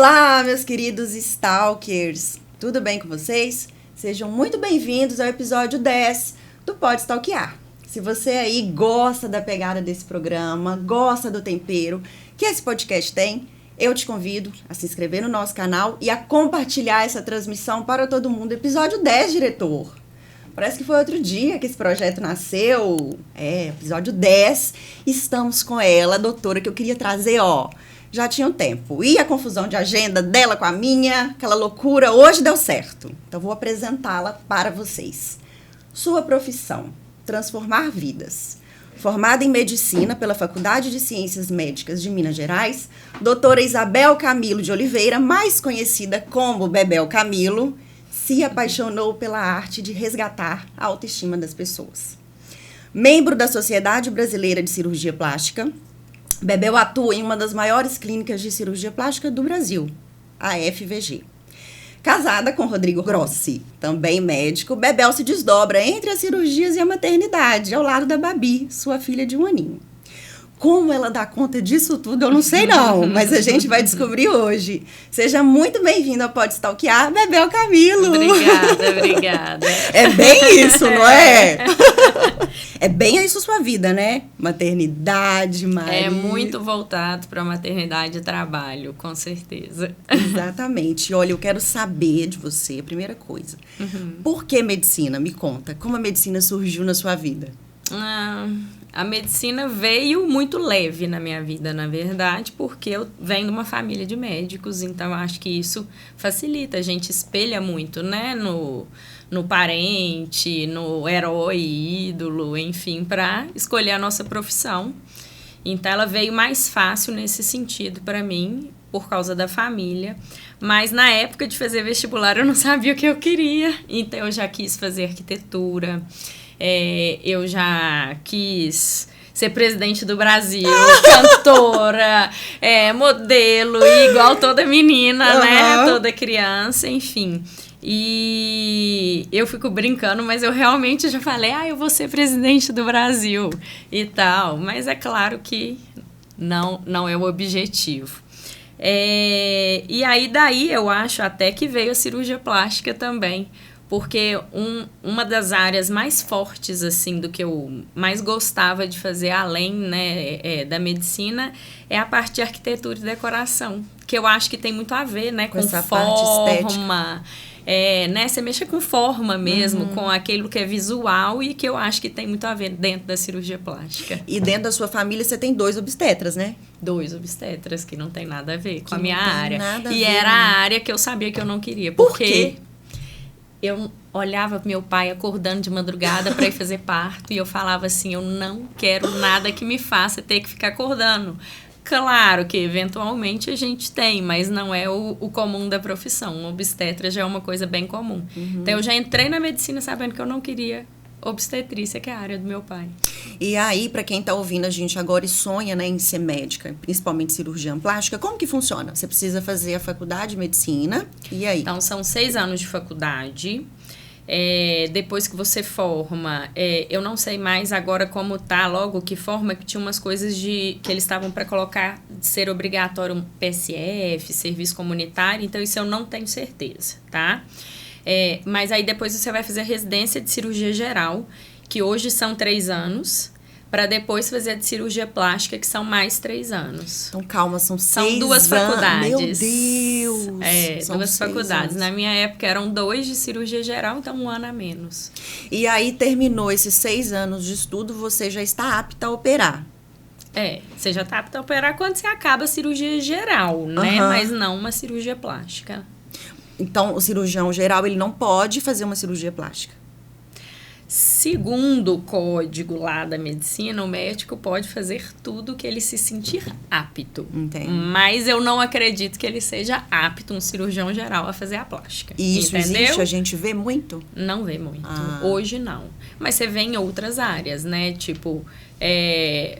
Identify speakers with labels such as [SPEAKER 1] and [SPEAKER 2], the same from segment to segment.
[SPEAKER 1] Olá, meus queridos stalkers! Tudo bem com vocês? Sejam muito bem-vindos ao episódio 10 do Pode Stalkear. Se você aí gosta da pegada desse programa, gosta do tempero que esse podcast tem, eu te convido a se inscrever no nosso canal e a compartilhar essa transmissão para todo mundo. Episódio 10, diretor! Parece que foi outro dia que esse projeto nasceu. Episódio 10. Estamos com ela, a doutora, que eu queria trazer, já tinha um tempo. E a confusão de agenda dela com a minha, aquela loucura, hoje deu certo. Então, vou apresentá-la para vocês. Sua profissão, transformar vidas. Formada em medicina pela Faculdade de Ciências Médicas de Minas Gerais, doutora Isabel Camilo de Oliveira, mais conhecida como Bebel Camilo, se apaixonou pela arte de resgatar a autoestima das pessoas. Membro da Sociedade Brasileira de Cirurgia Plástica, Bebel atua em uma das maiores clínicas de cirurgia plástica do Brasil, a FVG. Casada com Rodrigo Grossi, também médico, Bebel se desdobra entre as cirurgias e a maternidade, ao lado da Babi, sua filha de 1 aninho. Como ela dá conta disso tudo, eu não sei não, mas a gente vai descobrir hoje. Seja muito bem-vindo ao Pode Stalkear, Bebel Camilo.
[SPEAKER 2] Obrigada.
[SPEAKER 1] É bem isso, não é? É bem isso sua vida, né? Maternidade, marido.
[SPEAKER 2] É muito voltado para maternidade e trabalho, com certeza.
[SPEAKER 1] Exatamente. Olha, eu quero saber de você, a primeira coisa. Por que medicina? Me conta. Como a medicina surgiu na sua vida?
[SPEAKER 2] A medicina veio muito leve na minha vida, na verdade, porque eu venho de uma família de médicos, então acho que isso facilita, a gente espelha muito, né, no parente, no herói, ídolo, enfim, para escolher a nossa profissão. Então ela veio mais fácil nesse sentido para mim, por causa da família, mas na época de fazer vestibular eu não sabia o que eu queria, então eu já quis fazer arquitetura. Eu já quis ser presidente do Brasil, cantora, modelo, igual toda menina, né? Toda criança, enfim. E eu fico brincando, mas eu realmente já falei, eu vou ser presidente do Brasil e tal. Mas é claro que não é o objetivo. E aí daí eu acho até que veio a cirurgia plástica também. Porque uma das áreas mais fortes, assim, do que eu mais gostava de fazer, além, né, da medicina, é a parte de arquitetura e decoração. Que eu acho que tem muito a ver, né, com
[SPEAKER 1] essa
[SPEAKER 2] forma.
[SPEAKER 1] Parte estética.
[SPEAKER 2] Né, você mexe com forma mesmo, com aquilo que é visual e que eu acho que tem muito a ver dentro da cirurgia plástica.
[SPEAKER 1] E dentro da sua família você tem 2 obstetras, né?
[SPEAKER 2] 2 obstetras, que não tem nada a ver com a minha área.
[SPEAKER 1] E
[SPEAKER 2] era a área que eu sabia que eu não queria.
[SPEAKER 1] Por quê?
[SPEAKER 2] Eu olhava meu pai acordando de madrugada para ir fazer parto e eu falava assim, eu não quero nada que me faça ter que ficar acordando. Claro que eventualmente a gente tem, mas não é o comum da profissão. Um obstetra já é uma coisa bem comum. Então eu já entrei na medicina sabendo que eu não queria obstetrícia, que é a área do meu pai.
[SPEAKER 1] E aí, para quem tá ouvindo a gente agora e sonha, né, em ser médica, principalmente cirurgiã plástica, como que funciona? Você precisa fazer a faculdade de medicina, e aí?
[SPEAKER 2] Então, são 6 anos de faculdade. Depois que você forma, eu não sei mais agora como tá, logo que forma, que tinha umas coisas que eles estavam para colocar, de ser obrigatório um PSF, serviço comunitário, então isso eu não tenho certeza, tá? Mas aí depois você vai fazer a residência de cirurgia geral, que hoje são 3 anos, para depois fazer a de cirurgia plástica, que são mais 3 anos.
[SPEAKER 1] Então, calma, são
[SPEAKER 2] 2 faculdades.
[SPEAKER 1] Meu Deus!
[SPEAKER 2] São 2 faculdades. Na minha época eram 2 de cirurgia geral, então 1 ano a menos.
[SPEAKER 1] E aí, terminou esses 6 anos de estudo, você já está apta a operar.
[SPEAKER 2] Você já está apta a operar quando você acaba a cirurgia geral, né? Mas não uma cirurgia plástica.
[SPEAKER 1] Então, o cirurgião geral, ele não pode fazer uma cirurgia plástica?
[SPEAKER 2] Segundo o código lá da medicina, o médico pode fazer tudo que ele se sentir apto.
[SPEAKER 1] Entendo.
[SPEAKER 2] Mas eu não acredito que ele seja apto, um cirurgião geral, a fazer a plástica.
[SPEAKER 1] E isso
[SPEAKER 2] entendeu?
[SPEAKER 1] existe? A gente vê muito?
[SPEAKER 2] Não vê muito. Hoje não. Mas você vê em outras áreas, né? Tipo,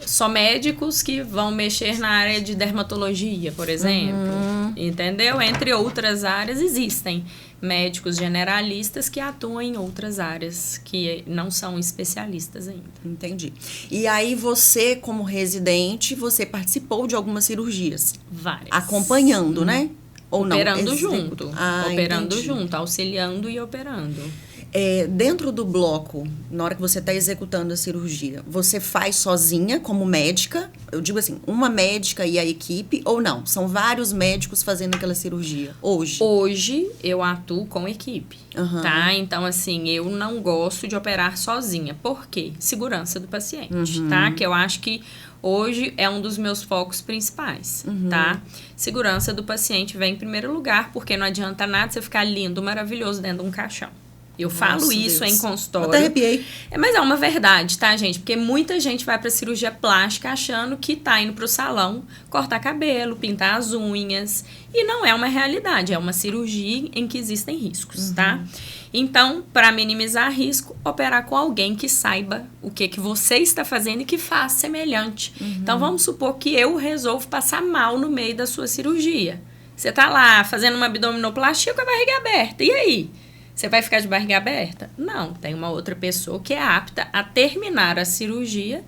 [SPEAKER 2] só médicos que vão mexer na área de dermatologia, por exemplo. Entendeu? Entre outras áreas existem médicos generalistas que atuam em outras áreas que não são especialistas ainda.
[SPEAKER 1] Entendi. E aí você, como residente, você participou de algumas cirurgias?
[SPEAKER 2] Várias.
[SPEAKER 1] Acompanhando, né? Ou
[SPEAKER 2] operando
[SPEAKER 1] não?
[SPEAKER 2] junto.
[SPEAKER 1] Ah,
[SPEAKER 2] operando
[SPEAKER 1] entendi.
[SPEAKER 2] junto, auxiliando e operando.
[SPEAKER 1] Dentro do bloco, na hora que você está executando a cirurgia, você faz sozinha como médica? Eu digo assim, uma médica e a equipe, ou não? São vários médicos fazendo aquela cirurgia hoje?
[SPEAKER 2] Hoje eu atuo com equipe,
[SPEAKER 1] Aham.
[SPEAKER 2] tá? Então, assim, eu não gosto de operar sozinha. Por quê? Segurança do paciente, tá? Que eu acho que hoje é um dos meus focos principais, tá? Segurança do paciente vem em primeiro lugar, porque não adianta nada você ficar lindo, maravilhoso dentro de um caixão. Eu falo
[SPEAKER 1] Nossa,
[SPEAKER 2] isso
[SPEAKER 1] Deus.
[SPEAKER 2] em consultório.
[SPEAKER 1] Até arrepiei.
[SPEAKER 2] Mas é uma verdade, tá, gente? Porque muita gente vai pra cirurgia plástica achando que tá indo pro salão cortar cabelo, pintar as unhas. E não é uma realidade, é uma cirurgia em que existem riscos, tá? Então, para minimizar risco, operar com alguém que saiba o que você está fazendo e que faz semelhante. Então, vamos supor que eu resolvo passar mal no meio da sua cirurgia. Você tá lá fazendo uma abdominoplastia com a barriga aberta. E aí? Você vai ficar de barriga aberta? Não, tem uma outra pessoa que é apta a terminar a cirurgia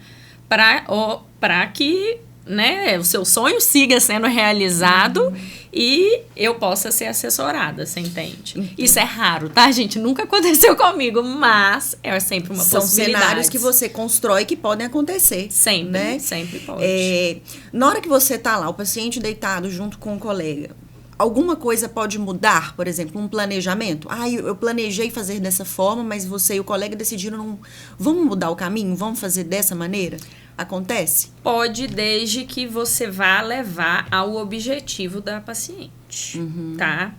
[SPEAKER 2] para que, né, o seu sonho siga sendo realizado e eu possa ser assessorada, você entende? Isso é raro, tá, gente? Nunca aconteceu comigo, mas é sempre uma
[SPEAKER 1] São
[SPEAKER 2] possibilidade.
[SPEAKER 1] cenários que você constrói que podem acontecer.
[SPEAKER 2] Sempre,
[SPEAKER 1] né?
[SPEAKER 2] sempre pode.
[SPEAKER 1] Na hora que você tá lá, o paciente deitado junto com o colega, alguma coisa pode mudar? Por exemplo, um planejamento? Eu planejei fazer dessa forma, mas você e o colega decidiram não... Vamos mudar o caminho? Vamos fazer dessa maneira? Acontece?
[SPEAKER 2] Pode, desde que você vá levar ao objetivo da paciente, tá?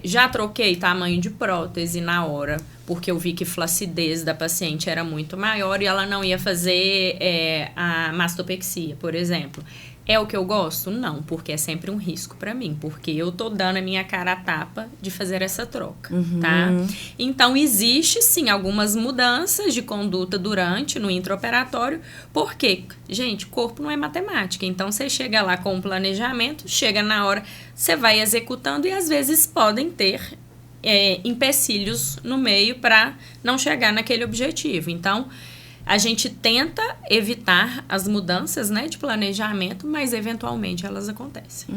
[SPEAKER 2] Já troquei tamanho de prótese na hora, porque eu vi que a flacidez da paciente era muito maior e ela não ia fazer a mastopexia, por exemplo. É o que eu gosto? Não, porque é sempre um risco pra mim, porque eu tô dando a minha cara a tapa de fazer essa troca, tá? Então, existe sim algumas mudanças de conduta no intraoperatório, porque, gente, corpo não é matemática, então você chega lá com um planejamento, chega na hora, você vai executando e às vezes podem ter empecilhos no meio para não chegar naquele objetivo. Então, a gente tenta evitar as mudanças, né, de planejamento, mas eventualmente elas acontecem.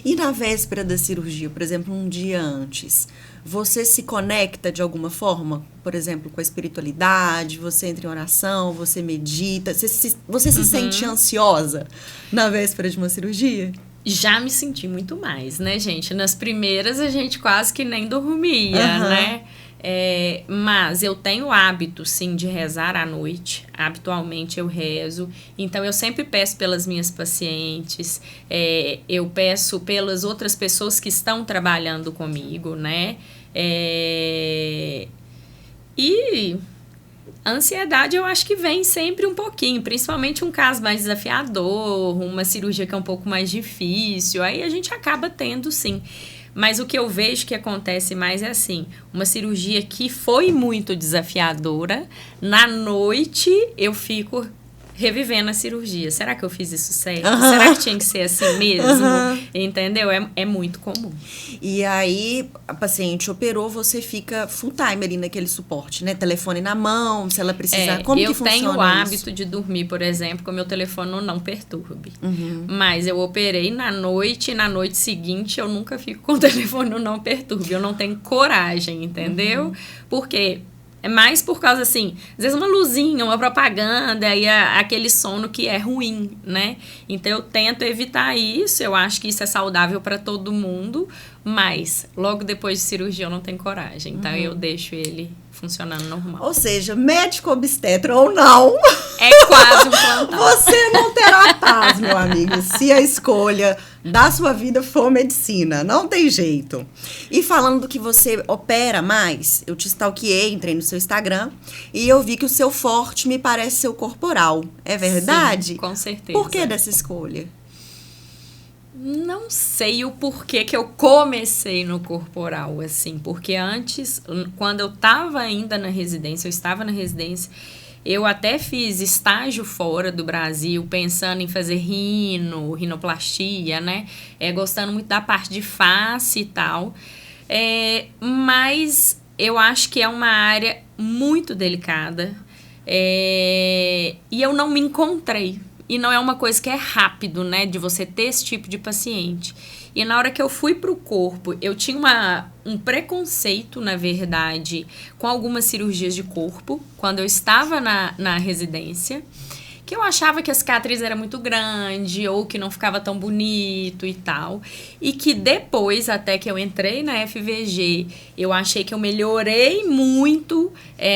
[SPEAKER 1] E na véspera da cirurgia, por exemplo, um dia antes, você se conecta de alguma forma? Por exemplo, com a espiritualidade, você entra em oração, você medita, você se sente ansiosa na véspera de uma cirurgia?
[SPEAKER 2] Já me senti muito mais, né, gente? Nas primeiras a gente quase que nem dormia, né? Mas eu tenho o hábito, sim, de rezar à noite. Habitualmente eu rezo. Então, eu sempre peço pelas minhas pacientes. Eu peço pelas outras pessoas que estão trabalhando comigo, né? E a ansiedade eu acho que vem sempre um pouquinho. Principalmente um caso mais desafiador, uma cirurgia que é um pouco mais difícil. Aí a gente acaba tendo, sim. Mas o que eu vejo que acontece mais é assim, uma cirurgia que foi muito desafiadora, na noite eu fico revivendo a cirurgia. Será que eu fiz isso certo? Será que tinha que ser assim mesmo? Entendeu? É muito comum.
[SPEAKER 1] E aí, a paciente operou, você fica full time ali naquele suporte, né? Telefone na mão, se ela precisar. Como que funciona isso?
[SPEAKER 2] Eu tenho o hábito de dormir, por exemplo, com o meu telefone não perturbe. Mas eu operei na noite, e na noite seguinte eu nunca fico com o telefone não perturbe. Eu não tenho coragem, entendeu? Porque... é mais por causa, assim, às vezes uma luzinha, uma propaganda, e aquele sono que é ruim, né? Então, eu tento evitar isso. Eu acho que isso é saudável para todo mundo, mas logo depois de cirurgia eu não tenho coragem. Então, eu deixo ele funcionando normal.
[SPEAKER 1] Ou seja, médico obstetra ou não...
[SPEAKER 2] é quase um plantão.
[SPEAKER 1] Você não terá paz, meu amigo, se a escolha da sua vida for medicina. Não tem jeito. E falando do que você opera mais, eu te stalkeei, entrei no seu Instagram e eu vi que o seu forte me parece ser o corporal. É verdade?
[SPEAKER 2] Sim, com certeza.
[SPEAKER 1] Por que dessa escolha?
[SPEAKER 2] Não sei o porquê que eu comecei no corporal, assim. Porque antes, quando eu estava ainda na residência, eu estava na residência... eu até fiz estágio fora do Brasil, pensando em fazer rinoplastia, né? Gostando muito da parte de face e tal. Mas eu acho que é uma área muito delicada. E eu não me encontrei. E não é uma coisa que é rápido, né? De você ter esse tipo de paciente. E na hora que eu fui pro corpo, eu tinha um preconceito, na verdade, com algumas cirurgias de corpo, quando eu estava na residência, que eu achava que a cicatriz era muito grande ou que não ficava tão bonito e tal. E que depois, até que eu entrei na FVG, eu achei que eu melhorei muito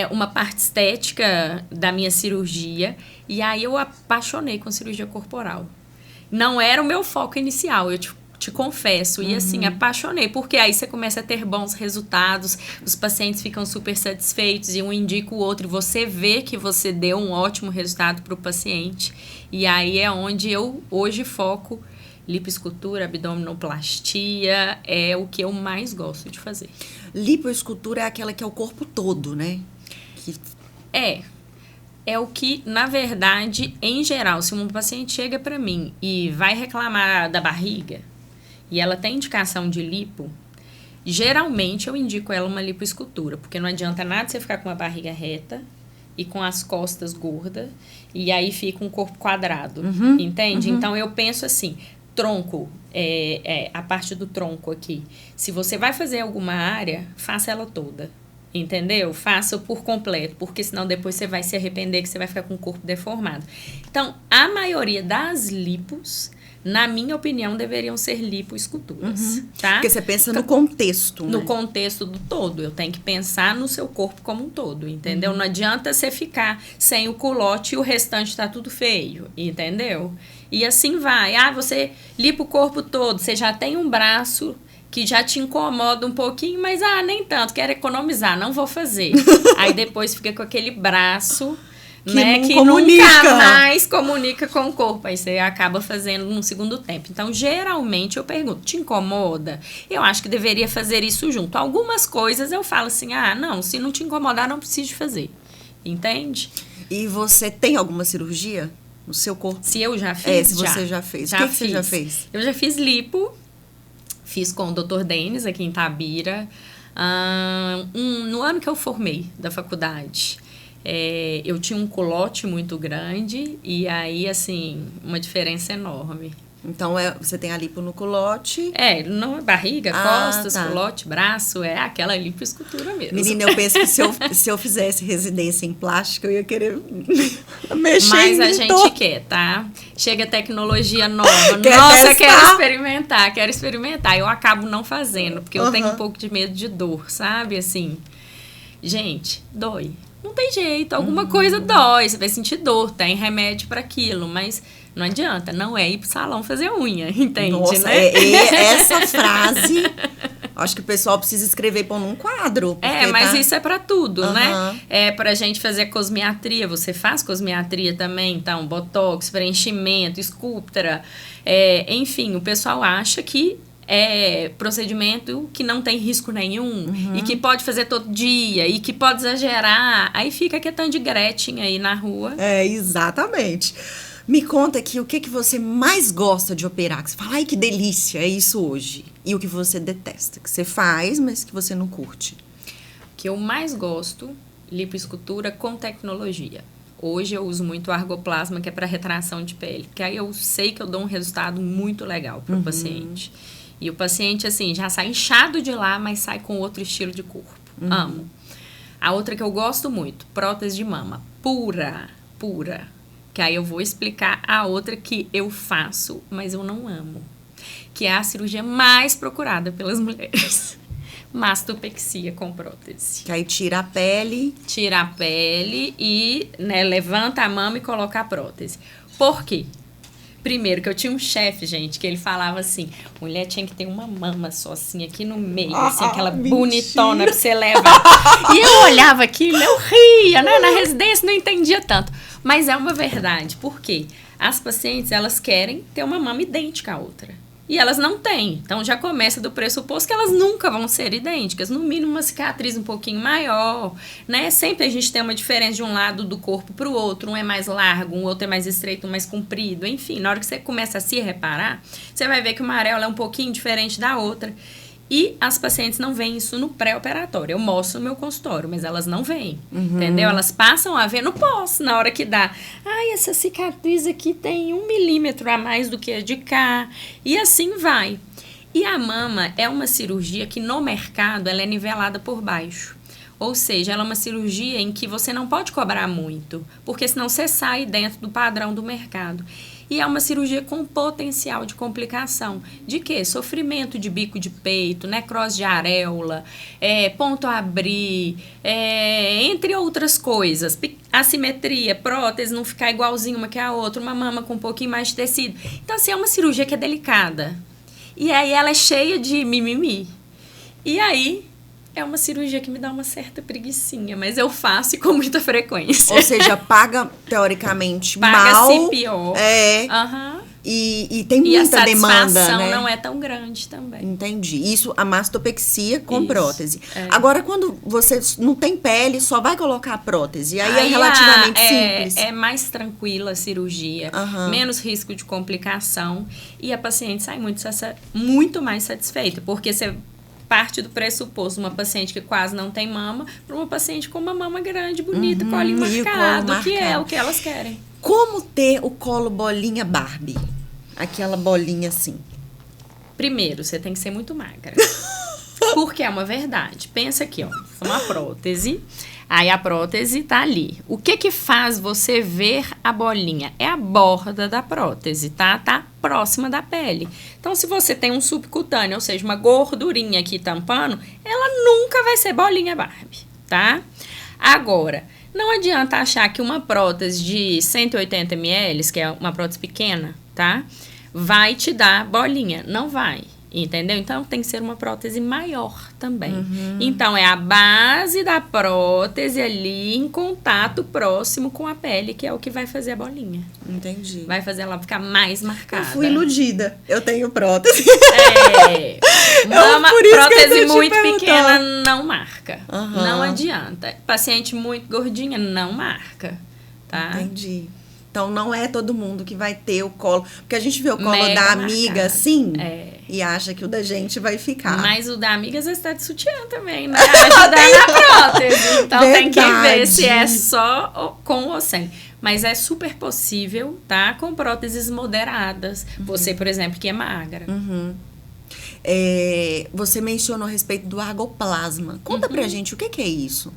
[SPEAKER 2] uma parte estética da minha cirurgia. E aí eu apaixonei com cirurgia corporal. Não era o meu foco inicial, eu te confesso. E assim, apaixonei, porque aí você começa a ter bons resultados, os pacientes ficam super satisfeitos e um indica o outro, e você vê que você deu um ótimo resultado para o paciente. E aí é onde eu hoje foco lipoescultura, abdominoplastia, é o que eu mais gosto de fazer.
[SPEAKER 1] Lipoescultura é aquela que é o corpo todo, né?
[SPEAKER 2] É o que, na verdade, em geral, se um paciente chega para mim e vai reclamar da barriga, e ela tem indicação de lipo, geralmente eu indico ela uma lipoescultura, porque não adianta nada você ficar com uma barriga reta e com as costas gordas, e aí fica um corpo quadrado, entende? Então, eu penso assim, tronco, a parte do tronco aqui, se você vai fazer alguma área, faça ela toda, entendeu? Faça por completo, porque senão depois você vai se arrepender que você vai ficar com o corpo deformado. Então, a maioria das lipos, na minha opinião, deveriam ser lipoesculturas, tá?
[SPEAKER 1] Porque você pensa no contexto,
[SPEAKER 2] No
[SPEAKER 1] né?
[SPEAKER 2] contexto do todo. Eu tenho que pensar no seu corpo como um todo, entendeu? Não adianta você ficar sem o culote e o restante tá tudo feio, entendeu? E assim vai. Você limpa o corpo todo, você já tem um braço que já te incomoda um pouquinho, mas nem tanto, quero economizar, não vou fazer. Aí depois fica com aquele braço que nunca mais comunica com o corpo. Aí você acaba fazendo num segundo tempo. Então, geralmente, eu pergunto, te incomoda? Eu acho que deveria fazer isso junto. Algumas coisas eu falo assim, não, se não te incomodar, não precisa fazer. Entende?
[SPEAKER 1] E você tem alguma cirurgia no seu corpo?
[SPEAKER 2] Se eu já fiz,
[SPEAKER 1] se você já fez. O que você já fez?
[SPEAKER 2] Eu já fiz lipo, fiz com o Dr. Denis, aqui em Itabira, no ano que eu formei da faculdade. Eu tinha um culote muito grande e aí, assim, uma diferença enorme.
[SPEAKER 1] Então, você tem a lipo no culote.
[SPEAKER 2] Não é barriga, costas, culote, braço, é aquela lipoescultura mesmo.
[SPEAKER 1] Menina, eu penso que se eu fizesse residência em plástica, eu ia querer mexer.
[SPEAKER 2] Mas a gente quer, tá? Chega tecnologia nova. Nossa, quero experimentar. Eu acabo não fazendo, porque eu tenho um pouco de medo de dor, sabe? Assim, gente, dói. Não tem jeito, alguma coisa dói, você vai sentir dor, tem remédio para aquilo, mas não adianta, não é ir pro salão fazer unha, entende,
[SPEAKER 1] Nossa,
[SPEAKER 2] né?
[SPEAKER 1] Essa frase, acho que o pessoal precisa escrever e pôr num quadro.
[SPEAKER 2] Mas isso é para tudo, né? É pra gente fazer cosmiatria, você faz cosmiatria também, então, botox, preenchimento, escultura, enfim, o pessoal acha que procedimento que não tem risco nenhum e que pode fazer todo dia e que pode exagerar. Aí fica que tanto de Gretchen aí na rua.
[SPEAKER 1] Exatamente. Me conta aqui o que você mais gosta de operar. Que você fala, ai, que delícia, é isso hoje. E o que você detesta, que você faz, mas que você não curte.
[SPEAKER 2] O que eu mais gosto, lipoescultura com tecnologia. Hoje eu uso muito argoplasma, que é para retração de pele. Porque aí eu sei que eu dou um resultado muito legal para o paciente. E o paciente, assim, já sai inchado de lá, mas sai com outro estilo de corpo. Amo. A outra que eu gosto muito, prótese de mama. Pura. Que aí eu vou explicar a outra que eu faço, mas eu não amo. Que é a cirurgia mais procurada pelas mulheres. Mastopexia com prótese.
[SPEAKER 1] Que aí tira a pele.
[SPEAKER 2] Tira a pele e levanta a mama e coloca a prótese. Por quê? Primeiro, que eu tinha um chefe, gente, que ele falava assim, mulher tinha que ter uma mama só, assim, aqui no meio, assim, aquela bonitona pra você levar. E eu olhava aquilo, eu ria, né? Na residência não entendia tanto. Mas é uma verdade, porque as pacientes, elas querem ter uma mama idêntica à outra. E elas não têm. Então, já começa do pressuposto que elas nunca vão ser idênticas. No mínimo, uma cicatriz um pouquinho maior, né? Sempre a gente tem uma diferença de um lado do corpo para o outro. Um é mais largo, um outro é mais estreito, um mais comprido. Enfim, na hora que você começa a se reparar, você vai ver que uma areola é um pouquinho diferente da outra. E as pacientes não veem isso no pré-operatório. Eu mostro no meu consultório, mas elas não veem, entendeu? Elas passam a ver no pós, na hora que dá. Ai, essa cicatriz aqui tem 1 milímetro a mais do que a de cá. E assim vai. E a mama é uma cirurgia que no mercado ela é nivelada por baixo. Ou seja, ela é uma cirurgia em que você não pode cobrar muito, porque senão você sai dentro do padrão do mercado. E é uma cirurgia com potencial de complicação. De quê? Sofrimento de bico de peito, necrose de areola, ponto a abrir, entre outras coisas. Assimetria, prótese, não ficar igualzinho uma que a outra, uma mama com um pouquinho mais de tecido. Então, assim, é uma cirurgia que é delicada. E aí ela é cheia de mimimi. E aí é uma cirurgia que me dá uma certa preguicinha, mas eu faço com muita frequência.
[SPEAKER 1] Ou seja, paga teoricamente
[SPEAKER 2] Paga-se
[SPEAKER 1] mal.
[SPEAKER 2] pior.
[SPEAKER 1] Uhum. E tem muita demanda, né?
[SPEAKER 2] E a satisfação não é tão grande também.
[SPEAKER 1] Entendi. Isso, a mastopexia com prótese.
[SPEAKER 2] É.
[SPEAKER 1] Agora, quando você não tem pele, só vai colocar a prótese. Aí é relativamente simples.
[SPEAKER 2] É mais tranquila a cirurgia, menos risco de complicação. E a paciente sai muito mais satisfeita, porque você parte do pressuposto de uma paciente que quase não tem mama para uma paciente com uma mama grande, bonita, colinho marcado, que é o que elas querem.
[SPEAKER 1] Como ter o colo bolinha Barbie? Aquela bolinha assim.
[SPEAKER 2] Primeiro, você tem que ser muito magra. Porque é uma verdade. Pensa aqui, ó, uma prótese. Aí a prótese tá ali. O que faz você ver a bolinha? É a borda da prótese, tá? Tá próxima da pele. Então, se você tem um subcutâneo, ou seja, uma gordurinha aqui tampando, ela nunca vai ser bolinha Barbie, tá? Agora, não adianta achar que uma prótese de 180 ml, que é uma prótese pequena, tá? Vai te dar bolinha. Não vai. Entendeu? Então, tem que ser uma prótese maior também. Então, é a base da prótese ali em contato próximo com a pele, que é o que vai fazer a bolinha.
[SPEAKER 1] Entendi.
[SPEAKER 2] Vai fazer ela ficar mais marcada.
[SPEAKER 1] Eu fui iludida. Eu tenho prótese.
[SPEAKER 2] Prótese muito pequena não marca. Não adianta. Paciente muito gordinha não marca. Tá?
[SPEAKER 1] Entendi. Então, não é todo mundo que vai ter o colo. Porque a gente vê o colo
[SPEAKER 2] Mega
[SPEAKER 1] da amiga
[SPEAKER 2] marcado.
[SPEAKER 1] assim e acha que o da gente vai ficar.
[SPEAKER 2] Mas o da amiga às vezes tá de sutiã também, né? Ajudar na prótese. Então, tem que ver se é só com ou sem. Mas é super possível, tá? Com próteses moderadas. Você, por exemplo, que é magra.
[SPEAKER 1] Você mencionou a respeito do argoplasma. Conta pra gente o que é isso.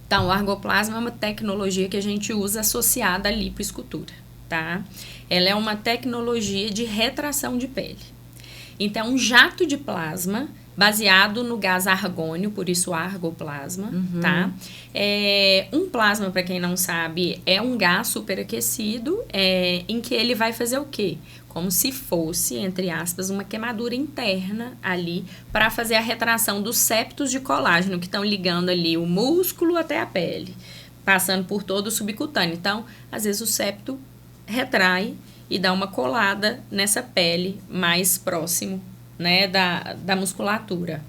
[SPEAKER 2] Então, o argoplasma é uma tecnologia que a gente usa associada à lipoescultura, tá? Ela é uma tecnologia de retração de pele. Então, um jato de plasma baseado no gás argônio, por isso argoplasma, tá? Um plasma, para quem não sabe, é um gás superaquecido em que ele vai fazer o quê? Como se fosse, entre aspas, uma queimadura interna ali para fazer a retração dos septos de colágeno que estão ligando ali o músculo até a pele, passando por todo o subcutâneo. Então, às vezes o septo retrai e dá uma colada nessa pele mais próximo, né, da musculatura.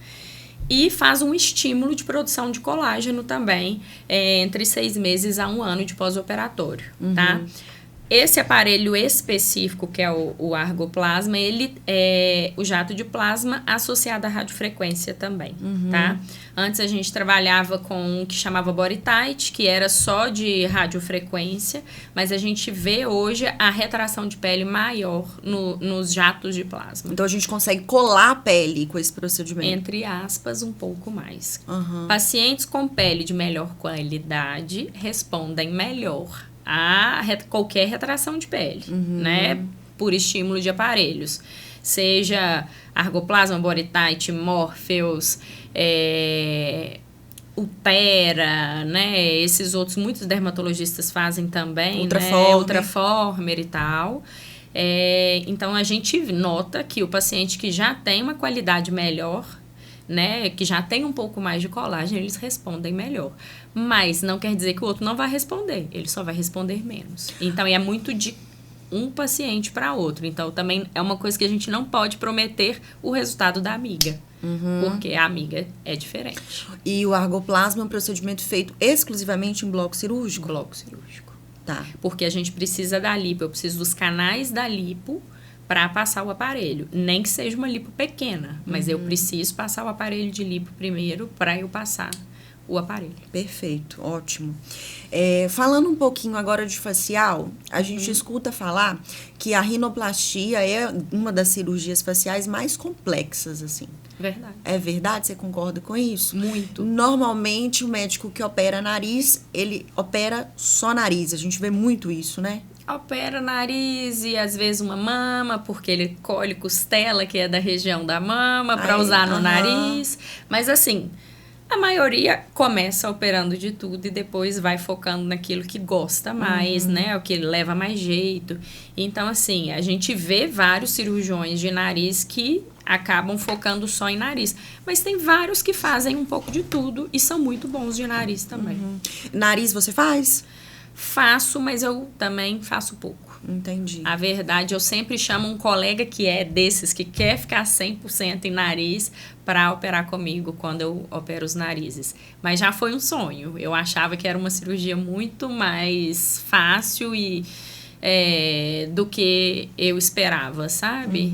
[SPEAKER 2] E faz um estímulo de produção de colágeno também, entre 6 meses a 1 ano de pós-operatório, tá? Esse aparelho específico, que é o argoplasma, ele é o jato de plasma associado à radiofrequência também, tá? Antes a gente trabalhava com o que chamava Body Tight, que era só de radiofrequência, mas a gente vê hoje a retração de pele maior nos jatos de plasma.
[SPEAKER 1] Então, a gente consegue colar a pele com esse procedimento.
[SPEAKER 2] Entre aspas, um pouco mais. Pacientes com pele de melhor qualidade respondem melhor a qualquer retração de pele, né? Por estímulo de aparelhos. Seja argoplasma, Body Tight, Morpheus, Ultera, né? Esses outros, muitos dermatologistas fazem também, né? Ultraformer e tal. Então, a gente nota que o paciente que já tem uma qualidade melhor, né, que já tem um pouco mais de colágeno, eles respondem melhor. Mas não quer dizer que o outro não vai responder, ele só vai responder menos. Então, é muito de um paciente para outro. Então, também é uma coisa que a gente não pode prometer o resultado da amiga, porque a amiga é diferente.
[SPEAKER 1] E o argoplasma é um procedimento feito exclusivamente em bloco cirúrgico?
[SPEAKER 2] Bloco cirúrgico.
[SPEAKER 1] Tá.
[SPEAKER 2] Porque a gente precisa da lipo, eu preciso dos canais da lipo para passar o aparelho. Nem que seja uma lipo pequena, mas eu preciso passar o aparelho de lipo primeiro para eu passar o aparelho.
[SPEAKER 1] Perfeito, ótimo. Falando um pouquinho agora de facial, a gente escuta falar que a rinoplastia é uma das cirurgias faciais mais complexas, assim.
[SPEAKER 2] Verdade.
[SPEAKER 1] É verdade? Você concorda com isso?
[SPEAKER 2] Muito.
[SPEAKER 1] Normalmente, o médico que opera nariz, ele opera só nariz. A gente vê muito isso, né?
[SPEAKER 2] Opera nariz e às vezes uma mama, porque ele colhe costela, que é da região da mama, para usar no nariz. Mas assim, a maioria começa operando de tudo e depois vai focando naquilo que gosta mais, né? O que leva mais jeito. Então, assim, a gente vê vários cirurgiões de nariz que acabam focando só em nariz. Mas tem vários que fazem um pouco de tudo e são muito bons de nariz também.
[SPEAKER 1] Nariz você faz?
[SPEAKER 2] Faço, mas eu também faço pouco.
[SPEAKER 1] Entendi.
[SPEAKER 2] A verdade, eu sempre chamo um colega que é desses, que quer ficar 100% em nariz para operar comigo quando eu opero os narizes. Mas já foi um sonho. Eu achava que era uma cirurgia muito mais fácil do que eu esperava, sabe?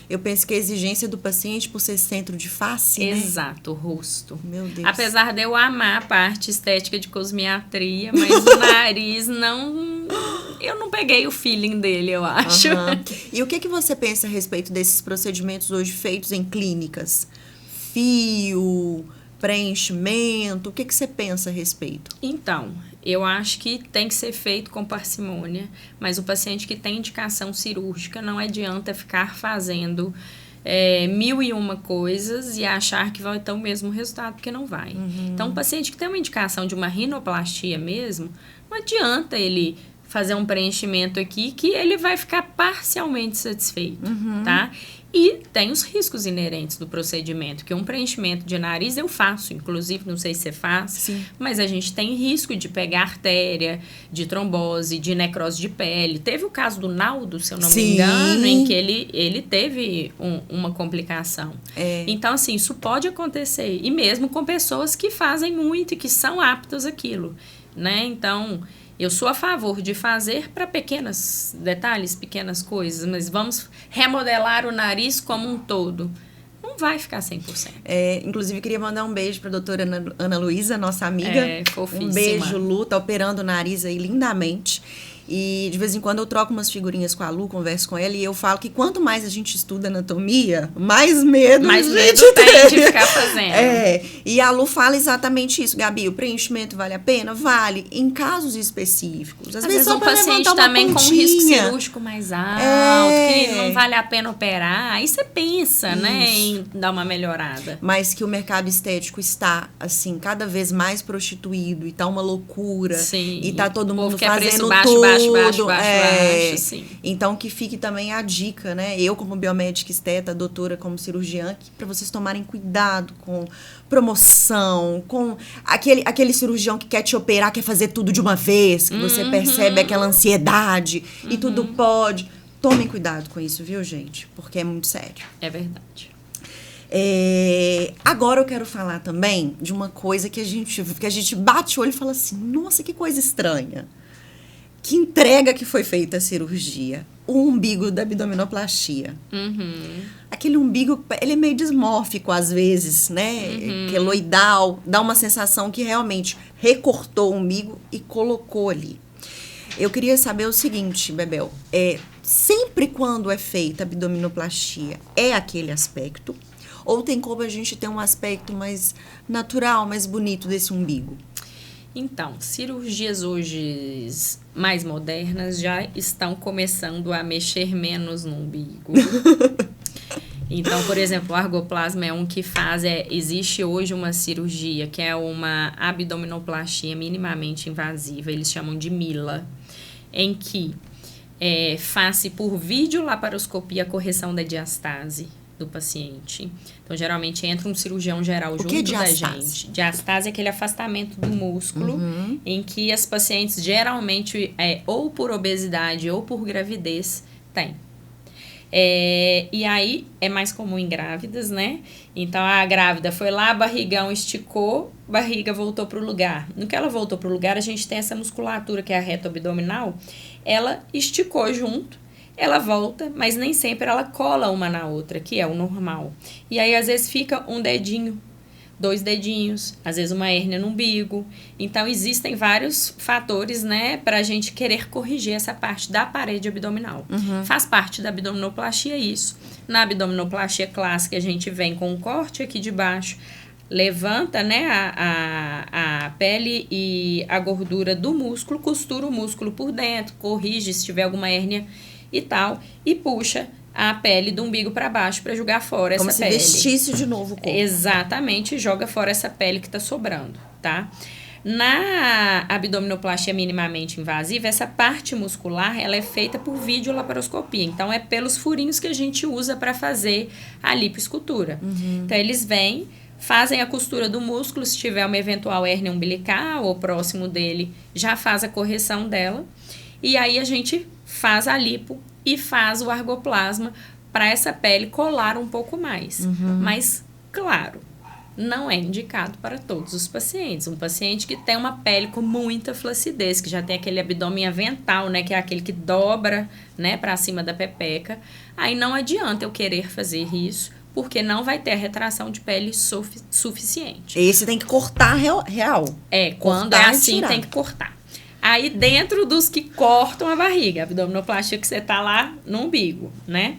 [SPEAKER 1] Eu penso que a exigência do paciente por ser centro de face, né?
[SPEAKER 2] Exato, o rosto.
[SPEAKER 1] Meu Deus.
[SPEAKER 2] Apesar de eu amar a parte estética de cosmiatria, mas o nariz não... Eu não peguei o feeling dele, eu acho.
[SPEAKER 1] E o que você pensa a respeito desses procedimentos hoje feitos em clínicas? Fio, preenchimento, o que você pensa a respeito?
[SPEAKER 2] Então, eu acho que tem que ser feito com parcimônia, mas o paciente que tem indicação cirúrgica não adianta ficar fazendo 1001 coisas e achar que vai ter o mesmo resultado, porque não vai. Então, o paciente que tem uma indicação de uma rinoplastia mesmo, não adianta ele fazer um preenchimento aqui que ele vai ficar parcialmente satisfeito, tá? E tem os riscos inerentes do procedimento, que um preenchimento de nariz eu faço, inclusive, não sei se você faz,
[SPEAKER 1] Sim.
[SPEAKER 2] mas a gente tem risco de pegar artéria, de trombose, de necrose de pele. Teve o caso do Naldo, se eu não me engano, em que ele teve uma complicação. Então, assim, isso pode acontecer, e mesmo com pessoas que fazem muito e que são aptas àquilo, né? Então, eu sou a favor de fazer para pequenos detalhes, pequenas coisas, mas vamos remodelar o nariz como um todo. Não vai ficar 100%.
[SPEAKER 1] Inclusive, queria mandar um beijo para a doutora Ana Luísa, nossa amiga.
[SPEAKER 2] Fofíssima.
[SPEAKER 1] Um beijo, Lu, tá operando o nariz aí lindamente. E de vez em quando eu troco umas figurinhas com a Lu, converso com ela, e eu falo que quanto mais a gente estuda anatomia, mais medo a gente
[SPEAKER 2] tem de ficar fazendo.
[SPEAKER 1] E a Lu fala exatamente isso. Gabi, o preenchimento vale a pena? Vale. Em casos específicos. Às vezes
[SPEAKER 2] um paciente também com um risco cirúrgico mais alto, que não vale a pena operar. Aí você pensa, né, em dar uma melhorada.
[SPEAKER 1] Mas que o mercado estético está, assim, cada vez mais prostituído, e tá uma loucura.
[SPEAKER 2] Sim.
[SPEAKER 1] E tá todo mundo
[SPEAKER 2] quer
[SPEAKER 1] fazendo
[SPEAKER 2] preço
[SPEAKER 1] tudo.
[SPEAKER 2] Baixo, sim.
[SPEAKER 1] Então, que fique também a dica, né? Eu, como biomédica esteta, a doutora como cirurgiã, para vocês tomarem cuidado com promoção, com aquele cirurgião que quer te operar, quer fazer tudo de uma vez, que você percebe aquela ansiedade e tudo pode. Tomem cuidado com isso, viu, gente? Porque é muito sério.
[SPEAKER 2] É verdade.
[SPEAKER 1] Agora eu quero falar também de uma coisa que a gente bate o olho e fala assim, nossa, que coisa estranha. Que entrega que foi feita a cirurgia. O umbigo da abdominoplastia. Aquele umbigo, ele é meio dismórfico às vezes, né? Queloidal. Dá uma sensação que realmente recortou o umbigo e colocou ali. Eu queria saber o seguinte, Bebel. Sempre quando é feita a abdominoplastia, é aquele aspecto? Ou tem como a gente ter um aspecto mais natural, mais bonito desse umbigo?
[SPEAKER 2] Então, cirurgias hoje mais modernas já estão começando a mexer menos no umbigo. Então, por exemplo, o argoplasma é um que existe hoje uma cirurgia que é uma abdominoplastia minimamente invasiva, eles chamam de MILA, em que faz-se por videolaparoscopia a correção da diastase do paciente. Então, geralmente entra um cirurgião geral junto da gente. Diastase é aquele afastamento do músculo em que as pacientes geralmente, ou por obesidade ou por gravidez, têm. E aí, é mais comum em grávidas, né? Então, a grávida foi lá, barrigão esticou, barriga voltou para o lugar. No que ela voltou para o lugar, a gente tem essa musculatura, que é a reto abdominal, ela esticou junto, ela volta, mas nem sempre ela cola uma na outra, que é o normal. E aí, às vezes, fica um dedinho 2 dedinhos, às vezes uma hérnia no umbigo. Então, existem vários fatores, né, para a gente querer corrigir essa parte da parede abdominal. Faz parte da abdominoplastia isso. Na abdominoplastia clássica, a gente vem com um corte aqui de baixo, levanta, né, a pele e a gordura do músculo, costura o músculo por dentro, corrige se tiver alguma hérnia e tal, e puxa a pele do umbigo para baixo para jogar fora essa pele.
[SPEAKER 1] Como se vestisse de novo o corpo.
[SPEAKER 2] Exatamente, joga fora essa pele que está sobrando, tá? Na abdominoplastia minimamente invasiva, essa parte muscular, ela é feita por videolaparoscopia. Então, é pelos furinhos que a gente usa para fazer a lipoescultura. Então, eles vêm, fazem a costura do músculo, se tiver uma eventual hérnia umbilical ou próximo dele, já faz a correção dela. E aí, a gente faz a lipo e faz o argoplasma para essa pele colar um pouco mais. Mas, claro, não é indicado para todos os pacientes. Um paciente que tem uma pele com muita flacidez, que já tem aquele abdômen avental, né, que é aquele que dobra, né, para cima da pepeca, aí não adianta eu querer fazer isso, porque não vai ter a retração de pele suficiente.
[SPEAKER 1] Esse tem que cortar real.
[SPEAKER 2] Quando é assim, tem que cortar. Aí, dentro dos que cortam a barriga, abdominoplastia que você tá lá no umbigo, né?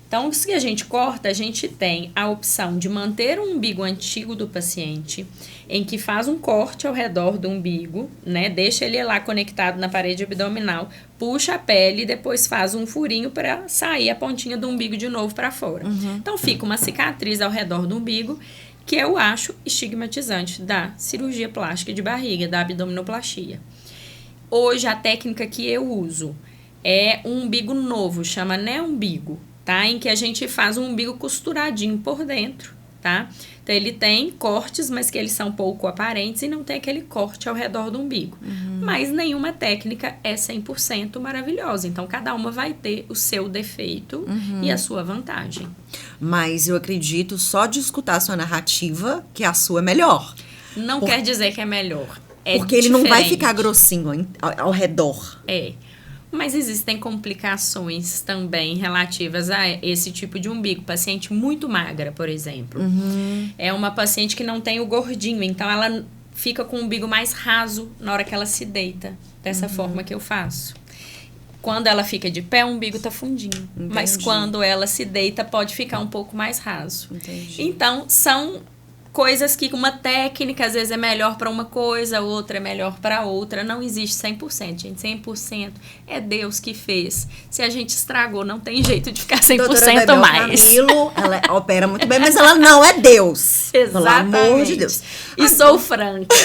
[SPEAKER 2] Então, se a gente corta, a gente tem a opção de manter o umbigo antigo do paciente, em que faz um corte ao redor do umbigo, né? Deixa ele lá conectado na parede abdominal, puxa a pele e depois faz um furinho para sair a pontinha do umbigo de novo para fora. Então, fica uma cicatriz ao redor do umbigo, que eu acho estigmatizante da cirurgia plástica de barriga, da abdominoplastia. Hoje, a técnica que eu uso é um umbigo novo, chama neo-umbigo, tá? Em que a gente faz um umbigo costuradinho por dentro, tá? Então, ele tem cortes, mas que eles são pouco aparentes e não tem aquele corte ao redor do umbigo. Mas nenhuma técnica é 100% maravilhosa. Então, cada uma vai ter o seu defeito e a sua vantagem.
[SPEAKER 1] Mas eu acredito, só de escutar a sua narrativa, que a sua é melhor.
[SPEAKER 2] Não quer dizer que é melhor.
[SPEAKER 1] Porque ele não vai ficar grossinho ao redor.
[SPEAKER 2] Mas existem complicações também relativas a esse tipo de umbigo. Paciente muito magra, por exemplo. É uma paciente que não tem o gordinho, então ela fica com o umbigo mais raso na hora que ela se deita, dessa forma que eu faço. Quando ela fica de pé, o umbigo tá fundinho. Mas quando ela se deita, pode ficar um pouco mais raso. Então, são coisas que uma técnica às vezes é melhor para uma coisa, outra é melhor para outra. Não existe 100%, gente. 100% é Deus que fez. Se a gente estragou, não tem jeito de ficar 100%
[SPEAKER 1] Doutora
[SPEAKER 2] mais.
[SPEAKER 1] Camilo, ela opera muito bem, mas ela não é Deus.
[SPEAKER 2] Exatamente.
[SPEAKER 1] Pelo amor de Deus.
[SPEAKER 2] E sou franca.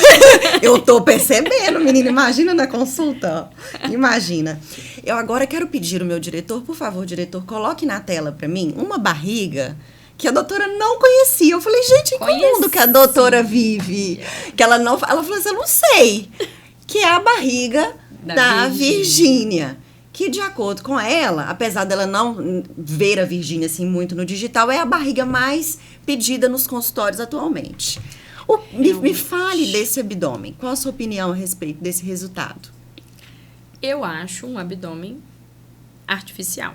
[SPEAKER 1] Eu tô percebendo, menina. Imagina na consulta. Imagina. Eu agora quero pedir ao meu diretor, por favor, diretor, coloque na tela para mim uma barriga que a doutora não conhecia. Eu falei, gente, em qual mundo que a doutora vive? Que ela não... Ela falou assim, eu não sei. Que é a barriga da Virgínia. Que, de acordo com ela, apesar dela não ver a Virgínia assim muito no digital, é a barriga mais pedida nos consultórios atualmente. Me fale desse abdômen. Qual a sua opinião a respeito desse resultado?
[SPEAKER 2] Eu acho um abdômen artificial,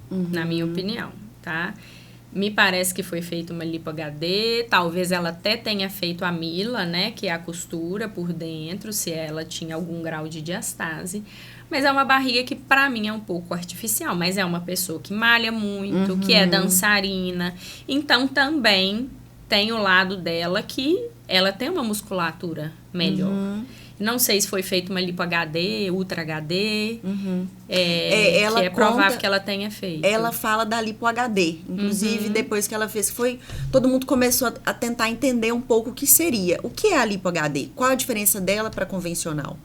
[SPEAKER 2] na minha opinião, tá? Me parece que foi feita uma lipo HD, talvez ela até tenha feito a mila, né, que é a costura por dentro, se ela tinha algum grau de diastase. Mas é uma barriga que, pra mim, é um pouco artificial. Mas é uma pessoa que malha muito, que é dançarina. Então, também tem o lado dela que ela tem uma musculatura melhor. Não sei se foi feita uma lipo HD, ultra HD,
[SPEAKER 1] ela
[SPEAKER 2] que é provável que ela tenha feito.
[SPEAKER 1] Ela fala da lipo HD. Inclusive, depois que ela fez, todo mundo começou a tentar entender um pouco o que seria. O que é a lipo HD? Qual a diferença dela para convencional?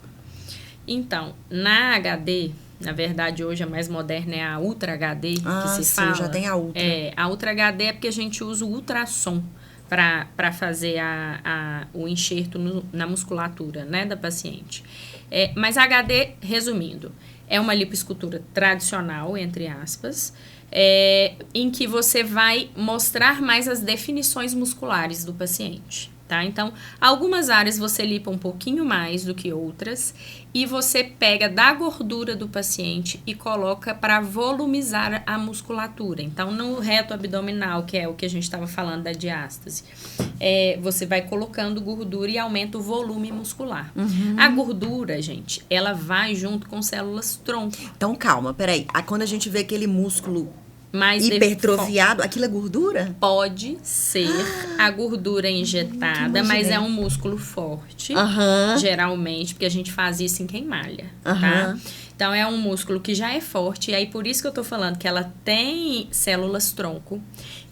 [SPEAKER 2] Então, na HD, na verdade, hoje a mais moderna é a Ultra HD, que se fala.
[SPEAKER 1] Já tem a Ultra.
[SPEAKER 2] A Ultra HD é porque a gente usa o ultrassom para fazer o enxerto na musculatura, né, da paciente. Mas a HD, resumindo, é uma lipoescultura tradicional, entre aspas, em que você vai mostrar mais as definições musculares do paciente, tá? Então, algumas áreas você lipa um pouquinho mais do que outras e você pega da gordura do paciente e coloca para volumizar a musculatura. Então, no reto abdominal, que é o que a gente estava falando da diástase, você vai colocando gordura e aumenta o volume muscular. A gordura, gente, ela vai junto com células tronco.
[SPEAKER 1] Então, calma, peraí. Quando a gente vê aquele músculo
[SPEAKER 2] Mais
[SPEAKER 1] hipertrofiado, aquilo é gordura?
[SPEAKER 2] Pode ser a gordura injetada, mas é um músculo forte, geralmente, porque a gente faz isso em quem malha, tá? Então, é um músculo que já é forte, e aí por isso que eu tô falando que ela tem células tronco,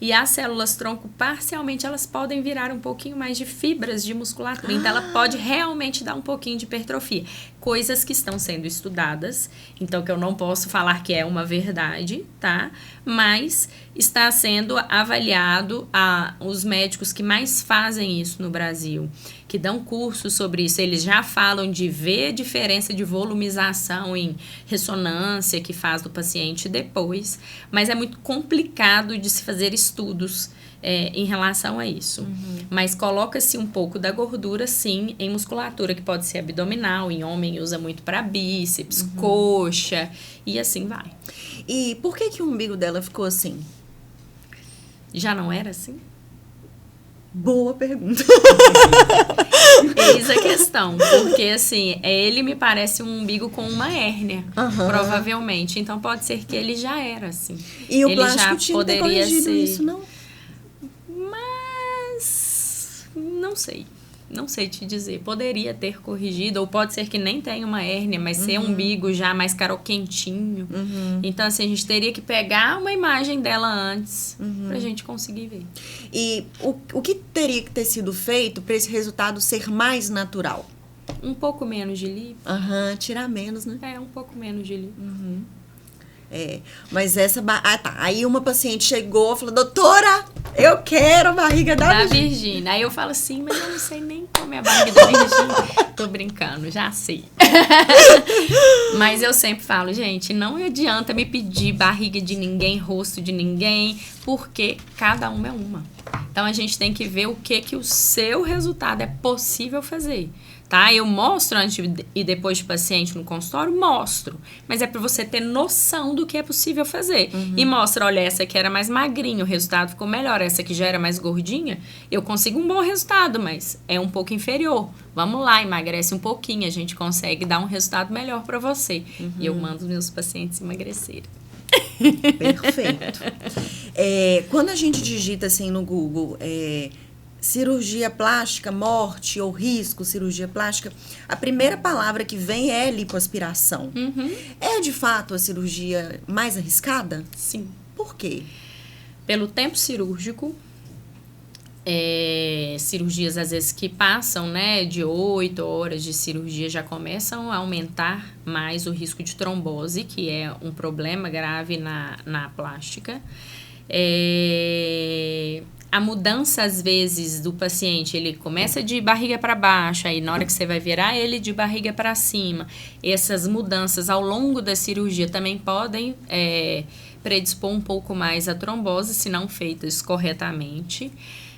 [SPEAKER 2] e as células tronco, parcialmente, elas podem virar um pouquinho mais de fibras de musculatura, então ela pode realmente dar um pouquinho de hipertrofia. Coisas que estão sendo estudadas, então que eu não posso falar que é uma verdade, tá? Mas está sendo avaliado, os médicos que mais fazem isso no Brasil, que dão curso sobre isso, eles já falam de ver diferença de volumização em ressonância que faz do paciente depois, mas é muito complicado de se fazer estudos em relação a isso. Mas coloca-se um pouco da gordura, sim, em musculatura, que pode ser abdominal, em homem usa muito para bíceps, coxa, e assim vai.
[SPEAKER 1] E por que o umbigo dela ficou assim?
[SPEAKER 2] Já não era assim?
[SPEAKER 1] Boa pergunta.
[SPEAKER 2] Eis a questão, porque assim, ele me parece um umbigo com uma hérnia, provavelmente. Então pode ser que ele já era assim.
[SPEAKER 1] E o
[SPEAKER 2] ele
[SPEAKER 1] plástico
[SPEAKER 2] já
[SPEAKER 1] tinha
[SPEAKER 2] poderia
[SPEAKER 1] corrigido
[SPEAKER 2] ser
[SPEAKER 1] isso, não?
[SPEAKER 2] Mas não sei. Não sei te dizer. Poderia ter corrigido, ou pode ser que nem tenha uma hérnia, mas ser um umbigo já mais caroquentinho. Então, assim, a gente teria que pegar uma imagem dela antes pra gente conseguir ver.
[SPEAKER 1] E o que teria que ter sido feito para esse resultado ser mais natural?
[SPEAKER 2] Um pouco menos de lipo.
[SPEAKER 1] Tirar menos, né?
[SPEAKER 2] Um pouco menos de lipo.
[SPEAKER 1] Mas essa... tá. Aí uma paciente chegou e falou, doutora, eu quero a barriga da
[SPEAKER 2] Virgínia. Aí eu falo assim, mas eu não sei nem como é a barriga da Virgínia. Tô brincando, já sei. Mas eu sempre falo, gente, não adianta me pedir barriga de ninguém, rosto de ninguém, porque cada uma é uma. Então a gente tem que ver o que o seu resultado é possível fazer. Tá? Eu mostro antes e depois de paciente no consultório, mostro. Mas é para você ter noção do que é possível fazer. E mostra, olha, essa aqui era mais magrinha, o resultado ficou melhor. Essa aqui já era mais gordinha, eu consigo um bom resultado, mas é um pouco inferior. Vamos lá, emagrece um pouquinho, a gente consegue dar um resultado melhor para você. E eu mando os meus pacientes emagrecerem.
[SPEAKER 1] Perfeito. Quando a gente digita assim no Google... cirurgia plástica, morte ou risco, cirurgia plástica, a primeira palavra que vem é lipoaspiração. É, de fato, a cirurgia mais arriscada?
[SPEAKER 2] Sim.
[SPEAKER 1] Por quê?
[SPEAKER 2] Pelo tempo cirúrgico, cirurgias, às vezes, que passam, né, de 8 horas de cirurgia, já começam a aumentar mais o risco de trombose, que é um problema grave na plástica. A mudança, às vezes, do paciente, ele começa de barriga para baixo, aí na hora que você vai virar ele de barriga para cima. Essas mudanças ao longo da cirurgia também podem predispor um pouco mais a trombose, se não feitas corretamente.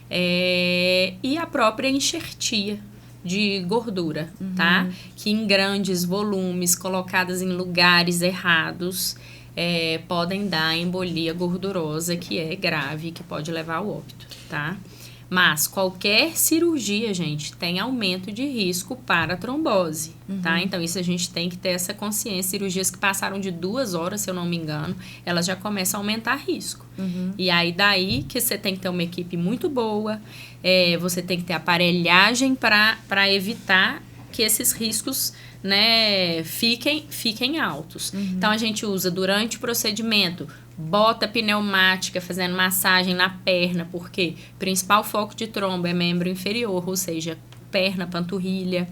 [SPEAKER 2] E a própria enxertia de gordura, tá? Que em grandes volumes, colocadas em lugares errados, podem dar embolia gordurosa, que é grave, que pode levar ao óbito, tá? Mas qualquer cirurgia, gente, tem aumento de risco para trombose, tá? Então, isso a gente tem que ter essa consciência. Cirurgias que passaram de 2 horas, se eu não me engano, elas já começam a aumentar risco. E aí, daí que você tem que ter uma equipe muito boa, você tem que ter aparelhagem para evitar que esses riscos, né, fiquem altos. Então, a gente usa durante o procedimento bota pneumática fazendo massagem na perna, porque o principal foco de trombo é membro inferior, ou seja, perna, panturrilha.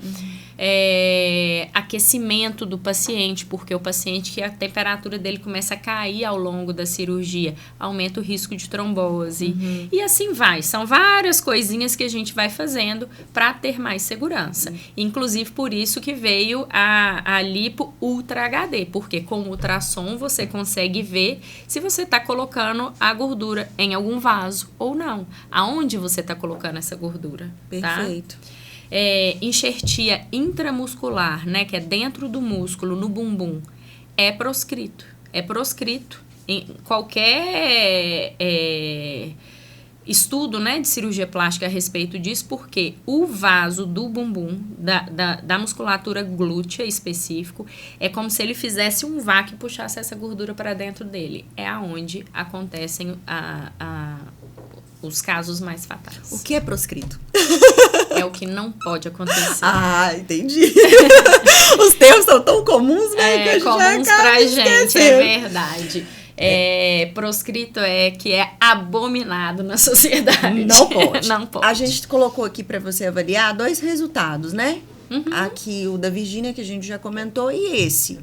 [SPEAKER 2] Aquecimento do paciente, porque o paciente que a temperatura dele começa a cair ao longo da cirurgia, aumenta o risco de trombose. E assim vai. São várias coisinhas que a gente vai fazendo para ter mais segurança. Inclusive, por isso que veio a lipo Ultra HD, porque com o ultrassom você consegue ver se você está colocando a gordura em algum vaso ou não. Aonde você está colocando essa gordura.
[SPEAKER 1] Perfeito.
[SPEAKER 2] Tá? Enxertia intramuscular, né, que é dentro do músculo, no bumbum, é proscrito. É proscrito em qualquer estudo, né, de cirurgia plástica a respeito disso, porque o vaso do bumbum, da musculatura glútea específico, é como se ele fizesse um vácuo e puxasse essa gordura para dentro dele. É aonde acontecem os casos mais fatais.
[SPEAKER 1] O que é proscrito?
[SPEAKER 2] É o que não pode acontecer.
[SPEAKER 1] Ah, entendi. Os termos são tão comuns, né? Que a gente
[SPEAKER 2] comuns pra gente,
[SPEAKER 1] esquecendo.
[SPEAKER 2] é verdade. Proscrito que é abominado na sociedade.
[SPEAKER 1] Não pode.
[SPEAKER 2] Não pode.
[SPEAKER 1] A gente colocou aqui para você avaliar 2 resultados, né? Aqui o da Virgínia, que a gente já comentou, e esse.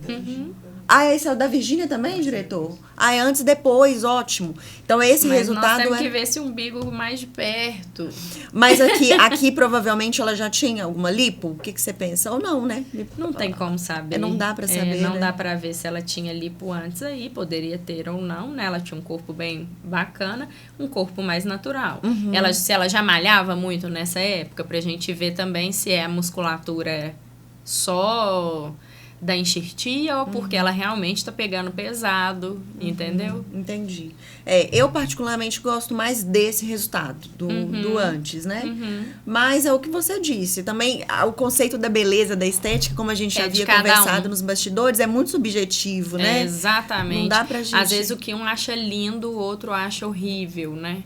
[SPEAKER 1] Esse é o da Virgínia também, diretor? É antes e depois, ótimo. Então, esse
[SPEAKER 2] Mas
[SPEAKER 1] resultado
[SPEAKER 2] nós temos que ver esse umbigo mais de perto.
[SPEAKER 1] Mas aqui provavelmente ela já tinha alguma lipo? O que você pensa? Ou não, né?
[SPEAKER 2] Não tem como saber.
[SPEAKER 1] Não dá pra saber,
[SPEAKER 2] Não
[SPEAKER 1] né?
[SPEAKER 2] dá pra ver se ela tinha lipo antes aí. Poderia ter ou não, né? Ela tinha um corpo bem bacana, um corpo mais natural. Se ela já malhava muito nessa época, pra gente ver também se a musculatura só da enxertia ou porque ela realmente tá pegando pesado, entendeu?
[SPEAKER 1] Entendi. Eu particularmente gosto mais desse resultado, do antes, né? Mas é o que você disse. Também o conceito da beleza, da estética, como a gente já havia conversado nos bastidores, é muito subjetivo, né?
[SPEAKER 2] Exatamente.
[SPEAKER 1] Não dá pra gente...
[SPEAKER 2] Às vezes o que um acha lindo, o outro acha horrível, né?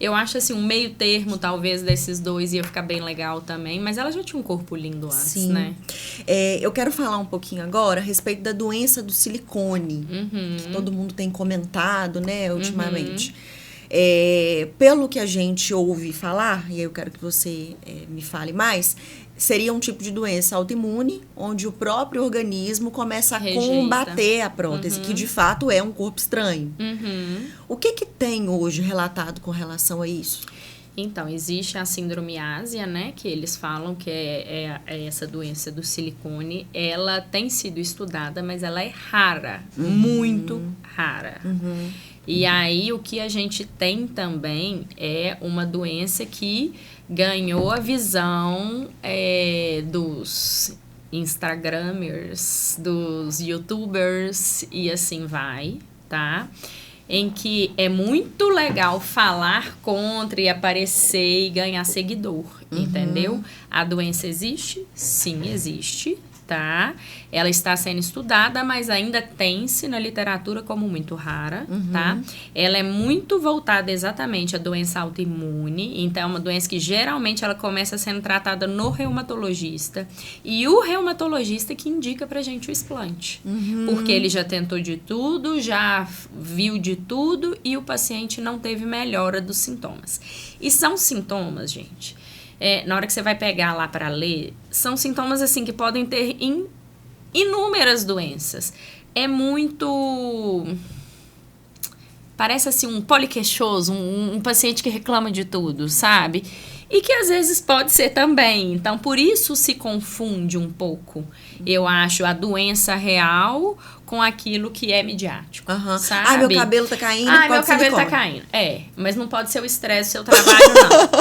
[SPEAKER 2] Eu acho assim, um meio termo talvez desses dois ia ficar bem legal também, mas ela já tinha um corpo lindo antes,
[SPEAKER 1] Sim.
[SPEAKER 2] né?
[SPEAKER 1] Eu quero falar um pouquinho agora a respeito da doença do silicone, que todo mundo tem comentado, né, ultimamente. Pelo que a gente ouve falar, e aí eu quero que você me fale mais, seria um tipo de doença autoimune, onde o próprio organismo começa a combater a prótese, que de fato é um corpo estranho. O que tem hoje relatado com relação a isso?
[SPEAKER 2] Então, existe a síndrome ásia, né, que eles falam que é essa doença do silicone. Ela tem sido estudada, mas ela é rara, muito rara. E aí, o que a gente tem também é uma doença que ganhou a visão dos Instagramers, dos YouTubers e assim vai, tá? Em que é muito legal falar contra e aparecer e ganhar seguidor, entendeu? A doença existe? Sim, existe, tá? Ela está sendo estudada, mas ainda tem-se na literatura como muito rara, tá? Ela é muito voltada exatamente à doença autoimune, então é uma doença que geralmente ela começa sendo tratada no reumatologista, e o reumatologista que indica pra gente o explante, porque ele já tentou de tudo, já viu de tudo, e o paciente não teve melhora dos sintomas. E são sintomas, gente, na hora que você vai pegar lá para ler, são sintomas assim que podem ter em inúmeras doenças. É muito... Parece assim um poliqueixoso, um paciente que reclama de tudo, sabe? E que às vezes pode ser também. Então, por isso se confunde um pouco, eu acho, a doença real com aquilo que é midiático, sabe?
[SPEAKER 1] Ai, meu cabelo tá caindo,
[SPEAKER 2] meu cabelo tá caindo. Mas não pode ser o estresse do seu trabalho, não.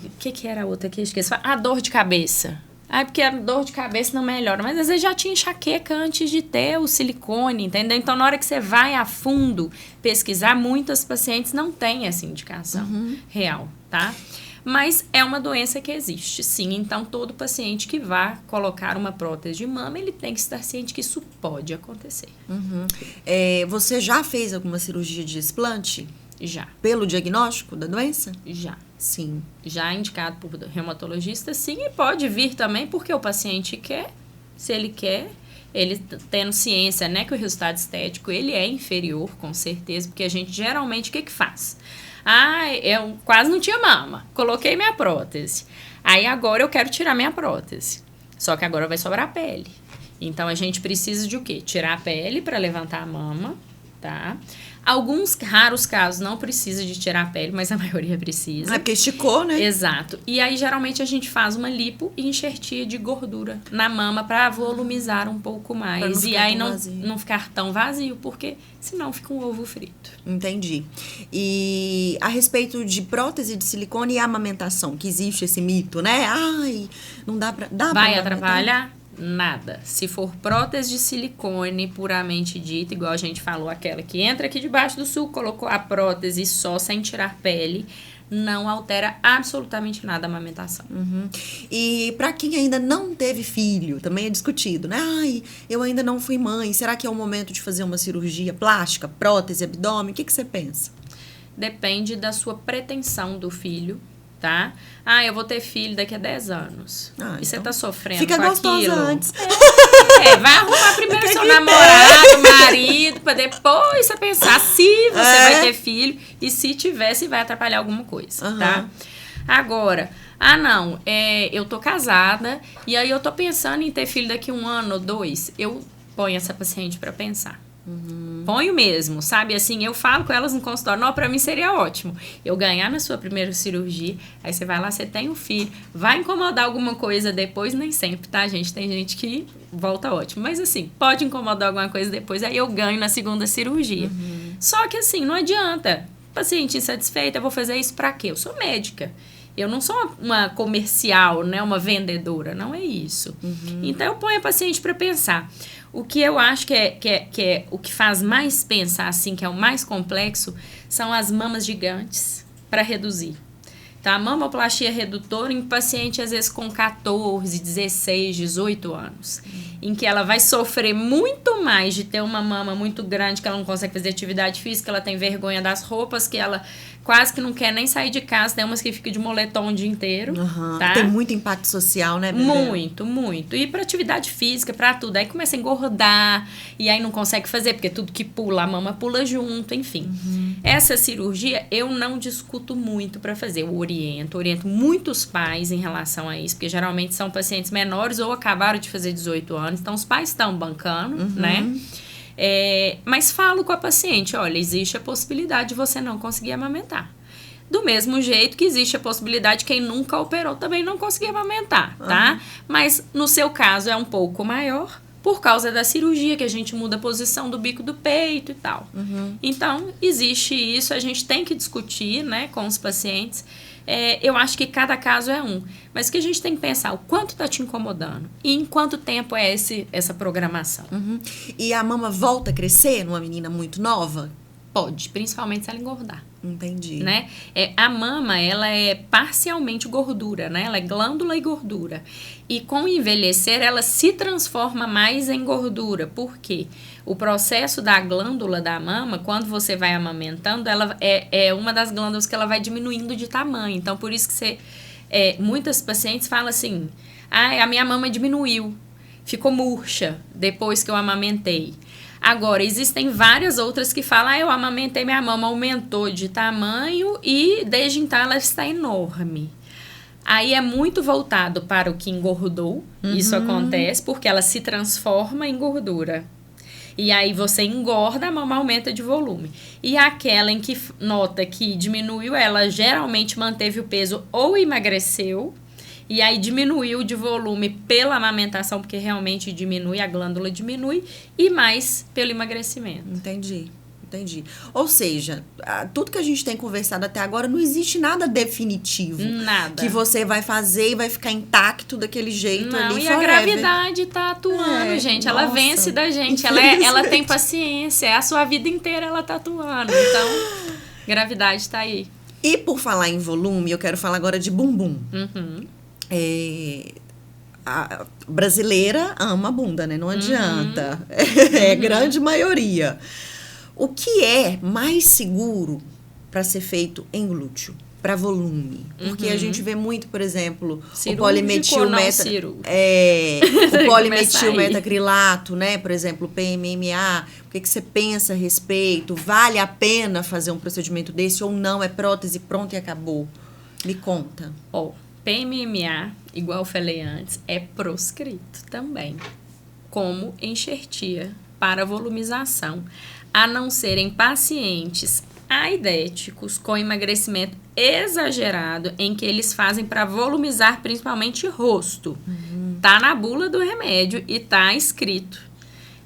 [SPEAKER 2] O que era a outra que eu esqueci? A dor de cabeça. Porque a dor de cabeça não melhora. Mas às vezes já tinha enxaqueca antes de ter o silicone, entendeu? Então, na hora que você vai a fundo pesquisar, muitas pacientes não têm essa indicação real, tá? Mas é uma doença que existe, sim. Então, todo paciente que vá colocar uma prótese de mama, ele tem que estar ciente que isso pode acontecer.
[SPEAKER 1] Você já fez alguma cirurgia de desplante?
[SPEAKER 2] Já.
[SPEAKER 1] Pelo diagnóstico da doença?
[SPEAKER 2] Já.
[SPEAKER 1] Sim.
[SPEAKER 2] Já indicado por reumatologista, sim, e pode vir também porque o paciente quer, se ele quer, ele tendo ciência, né, que o resultado estético, ele é inferior, com certeza, porque a gente geralmente, o que faz? Eu quase não tinha mama. Coloquei minha prótese. Aí agora eu quero tirar minha prótese. Só que agora vai sobrar pele. Então, a gente precisa de o quê? Tirar a pele para levantar a mama, tá? Alguns raros casos não precisa de tirar a pele, mas a maioria precisa.
[SPEAKER 1] É porque esticou, né?
[SPEAKER 2] Exato. E aí, geralmente, a gente faz uma lipo e enxertia de gordura na mama para volumizar um pouco mais. E aí, não ficar tão vazio, porque senão fica um ovo frito.
[SPEAKER 1] Entendi. E a respeito de prótese de silicone e amamentação, que existe esse mito, né? Ai, não dá pra...
[SPEAKER 2] Vai atrapalhar? Nada. Se for prótese de silicone puramente dita, igual a gente falou, aquela que entra aqui debaixo do sulco, colocou a prótese só sem tirar pele, não altera absolutamente nada a amamentação.
[SPEAKER 1] E para quem ainda não teve filho, também é discutido, né? Ai, eu ainda não fui mãe, será que é o momento de fazer uma cirurgia plástica, prótese, abdômen? O que você pensa?
[SPEAKER 2] Depende da sua pretensão do filho, tá? Eu vou ter filho daqui a 10 anos. E você tá sofrendo
[SPEAKER 1] fica
[SPEAKER 2] com
[SPEAKER 1] gostosa
[SPEAKER 2] aquilo.
[SPEAKER 1] antes.
[SPEAKER 2] Vai arrumar primeiro seu namorado, marido, pra depois você pensar se você vai ter filho e se tiver, se vai atrapalhar alguma coisa, tá? Agora, não, eu tô casada e aí eu tô pensando em ter filho daqui 1 ano ou 2. Eu ponho essa paciente pra pensar. Ponho mesmo, sabe? Assim, eu falo com elas no consultório, não, pra mim seria ótimo eu ganhar na sua primeira cirurgia, aí você vai lá, você tem um filho, vai incomodar alguma coisa depois, nem sempre, tá, gente? Tem gente que volta ótimo, mas assim, pode incomodar alguma coisa depois, aí eu ganho na segunda cirurgia. Só que assim, não adianta, paciente insatisfeita, eu vou fazer isso pra quê? Eu sou médica. Eu não sou uma comercial, né? Uma vendedora, não é isso. Então, eu ponho a paciente para pensar. O que eu acho que é o que faz mais pensar, assim, que é o mais complexo, são as mamas gigantes para reduzir. Tá? A mamoplastia redutora em paciente, às vezes, com 14, 16, 18 anos. Em que ela vai sofrer muito mais de ter uma mama muito grande, que ela não consegue fazer atividade física, ela tem vergonha das roupas, que ela quase que não quer nem sair de casa. Tem umas que ficam de moletom o dia inteiro. Tá?
[SPEAKER 1] Tem muito impacto social, né, bebê?
[SPEAKER 2] Muito, muito. E para atividade física, para tudo. Aí começa a engordar, e aí não consegue fazer, porque tudo que pula, a mama pula junto, enfim. Essa cirurgia, eu não discuto muito para fazer. Eu oriento muitos pais em relação a isso, porque geralmente são pacientes menores ou acabaram de fazer 18 anos, então os pais estão bancando, né? Mas falo com a paciente, olha, existe a possibilidade de você não conseguir amamentar. Do mesmo jeito que existe a possibilidade de quem nunca operou também não conseguir amamentar, tá? Mas no seu caso é um pouco maior, por causa da cirurgia, que a gente muda a posição do bico do peito e tal. Então, existe isso, a gente tem que discutir, né, com os pacientes. Eu acho que cada caso é um. Mas o que a gente tem que pensar, o quanto está te incomodando e em quanto tempo é essa programação.
[SPEAKER 1] E a mama volta a crescer numa menina muito nova?
[SPEAKER 2] Pode, principalmente se ela engordar.
[SPEAKER 1] Entendi.
[SPEAKER 2] Né? A mama, ela é parcialmente gordura, né? Ela é glândula e gordura. E com o envelhecer, ela se transforma mais em gordura. Por quê? O processo da glândula da mama, quando você vai amamentando, ela é uma das glândulas que ela vai diminuindo de tamanho. Então, por isso que muitas pacientes falam assim, a minha mama diminuiu, ficou murcha depois que eu amamentei. Agora, existem várias outras que falam, eu amamentei, minha mama aumentou de tamanho e desde então ela está enorme. Aí é muito voltado para o que engordou, isso acontece porque ela se transforma em gordura. E aí você engorda, a mama aumenta de volume. E aquela em que nota que diminuiu, ela geralmente manteve o peso ou emagreceu, e aí diminuiu de volume pela amamentação, porque realmente diminui, a glândula diminui, e mais pelo emagrecimento.
[SPEAKER 1] Entendi. Ou seja, tudo que a gente tem conversado até agora, não existe nada definitivo.
[SPEAKER 2] Nada.
[SPEAKER 1] Que você vai fazer e vai ficar intacto daquele jeito ali
[SPEAKER 2] e
[SPEAKER 1] forever.
[SPEAKER 2] a gravidade tá atuando, gente. Ela vence da gente. Ela tem paciência. A sua vida inteira ela tá atuando. Então, gravidade tá aí.
[SPEAKER 1] E por falar em volume, eu quero falar agora de bumbum. A brasileira ama bunda, né? Não adianta. É grande maioria. O que é mais seguro para ser feito em glúteo? para volume? Porque a gente vê muito, por exemplo,
[SPEAKER 2] cirúrgico
[SPEAKER 1] o polimetilmetacrilato, né? Por exemplo, o PMMA. O que você pensa a respeito? Vale a pena fazer um procedimento desse ou não? É prótese, pronto e acabou? Me conta.
[SPEAKER 2] PMMA, igual eu falei antes, é proscrito também, como enxertia para volumização, a não serem pacientes aidéticos com emagrecimento exagerado, em que eles fazem para volumizar principalmente rosto. Tá na bula do remédio e tá escrito,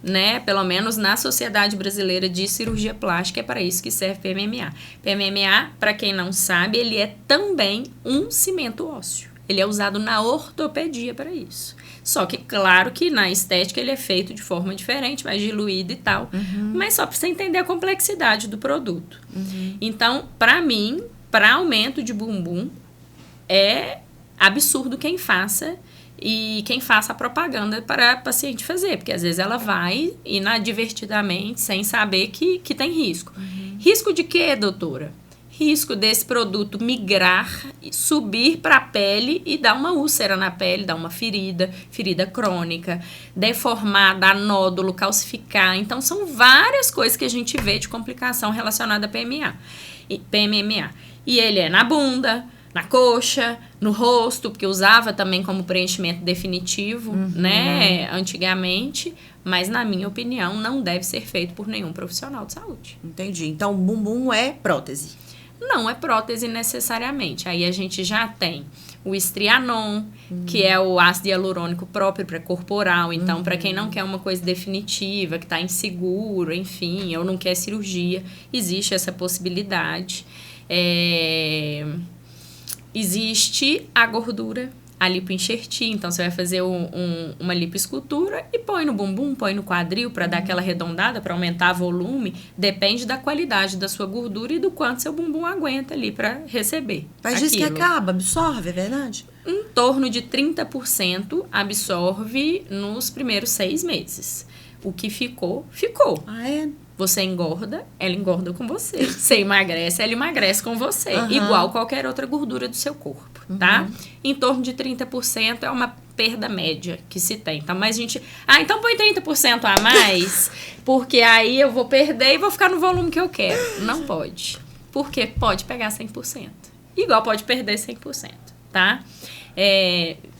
[SPEAKER 2] né? Pelo menos na Sociedade Brasileira de Cirurgia Plástica, é para isso que serve PMMA. PMMA, para quem não sabe, ele é também um cimento ósseo. Ele é usado na ortopedia para isso. Só que, claro que na estética ele é feito de forma diferente, mais diluído e tal. Mas só para você entender a complexidade do produto. Então, para mim, para aumento de bumbum, é absurdo quem faça e quem faça a propaganda para a paciente fazer. Porque às vezes ela vai inadvertidamente, sem saber que tem risco. Risco de quê, doutora? Risco desse produto migrar, subir para a pele e dar uma úlcera na pele, dar uma ferida crônica, deformar, dar nódulo, calcificar. Então, são várias coisas que a gente vê de complicação relacionada a PMMA. E ele é na bunda, na coxa, no rosto, porque usava também como preenchimento definitivo, né, antigamente. Mas, na minha opinião, não deve ser feito por nenhum profissional de saúde.
[SPEAKER 1] Entendi. Então, bumbum é prótese?
[SPEAKER 2] Não é prótese necessariamente. Aí a gente já tem o Strianon, que é o ácido hialurônico próprio para corporal. Então, para quem não quer uma coisa definitiva, que está inseguro, enfim, ou não quer cirurgia, existe essa possibilidade. Existe a gordura, a lipoenxertia. Então, você vai fazer uma lipoescultura e põe no bumbum, põe no quadril para dar aquela arredondada, para aumentar o volume. Depende da qualidade da sua gordura e do quanto seu bumbum aguenta ali para receber.
[SPEAKER 1] Mas diz que acaba, absorve, é verdade?
[SPEAKER 2] Em torno de 30% absorve nos primeiros 6 meses. O que ficou, ficou.
[SPEAKER 1] Ah, é?
[SPEAKER 2] Você engorda, ela engorda com você. Você emagrece, ela emagrece com você. Igual qualquer outra gordura do seu corpo, tá? Em torno de 30% é uma perda média que se tem. Então, mas a gente... então põe 30% a mais, porque aí eu vou perder e vou ficar no volume que eu quero. Não pode. Porque pode pegar 100%. Igual pode perder 100%, tá?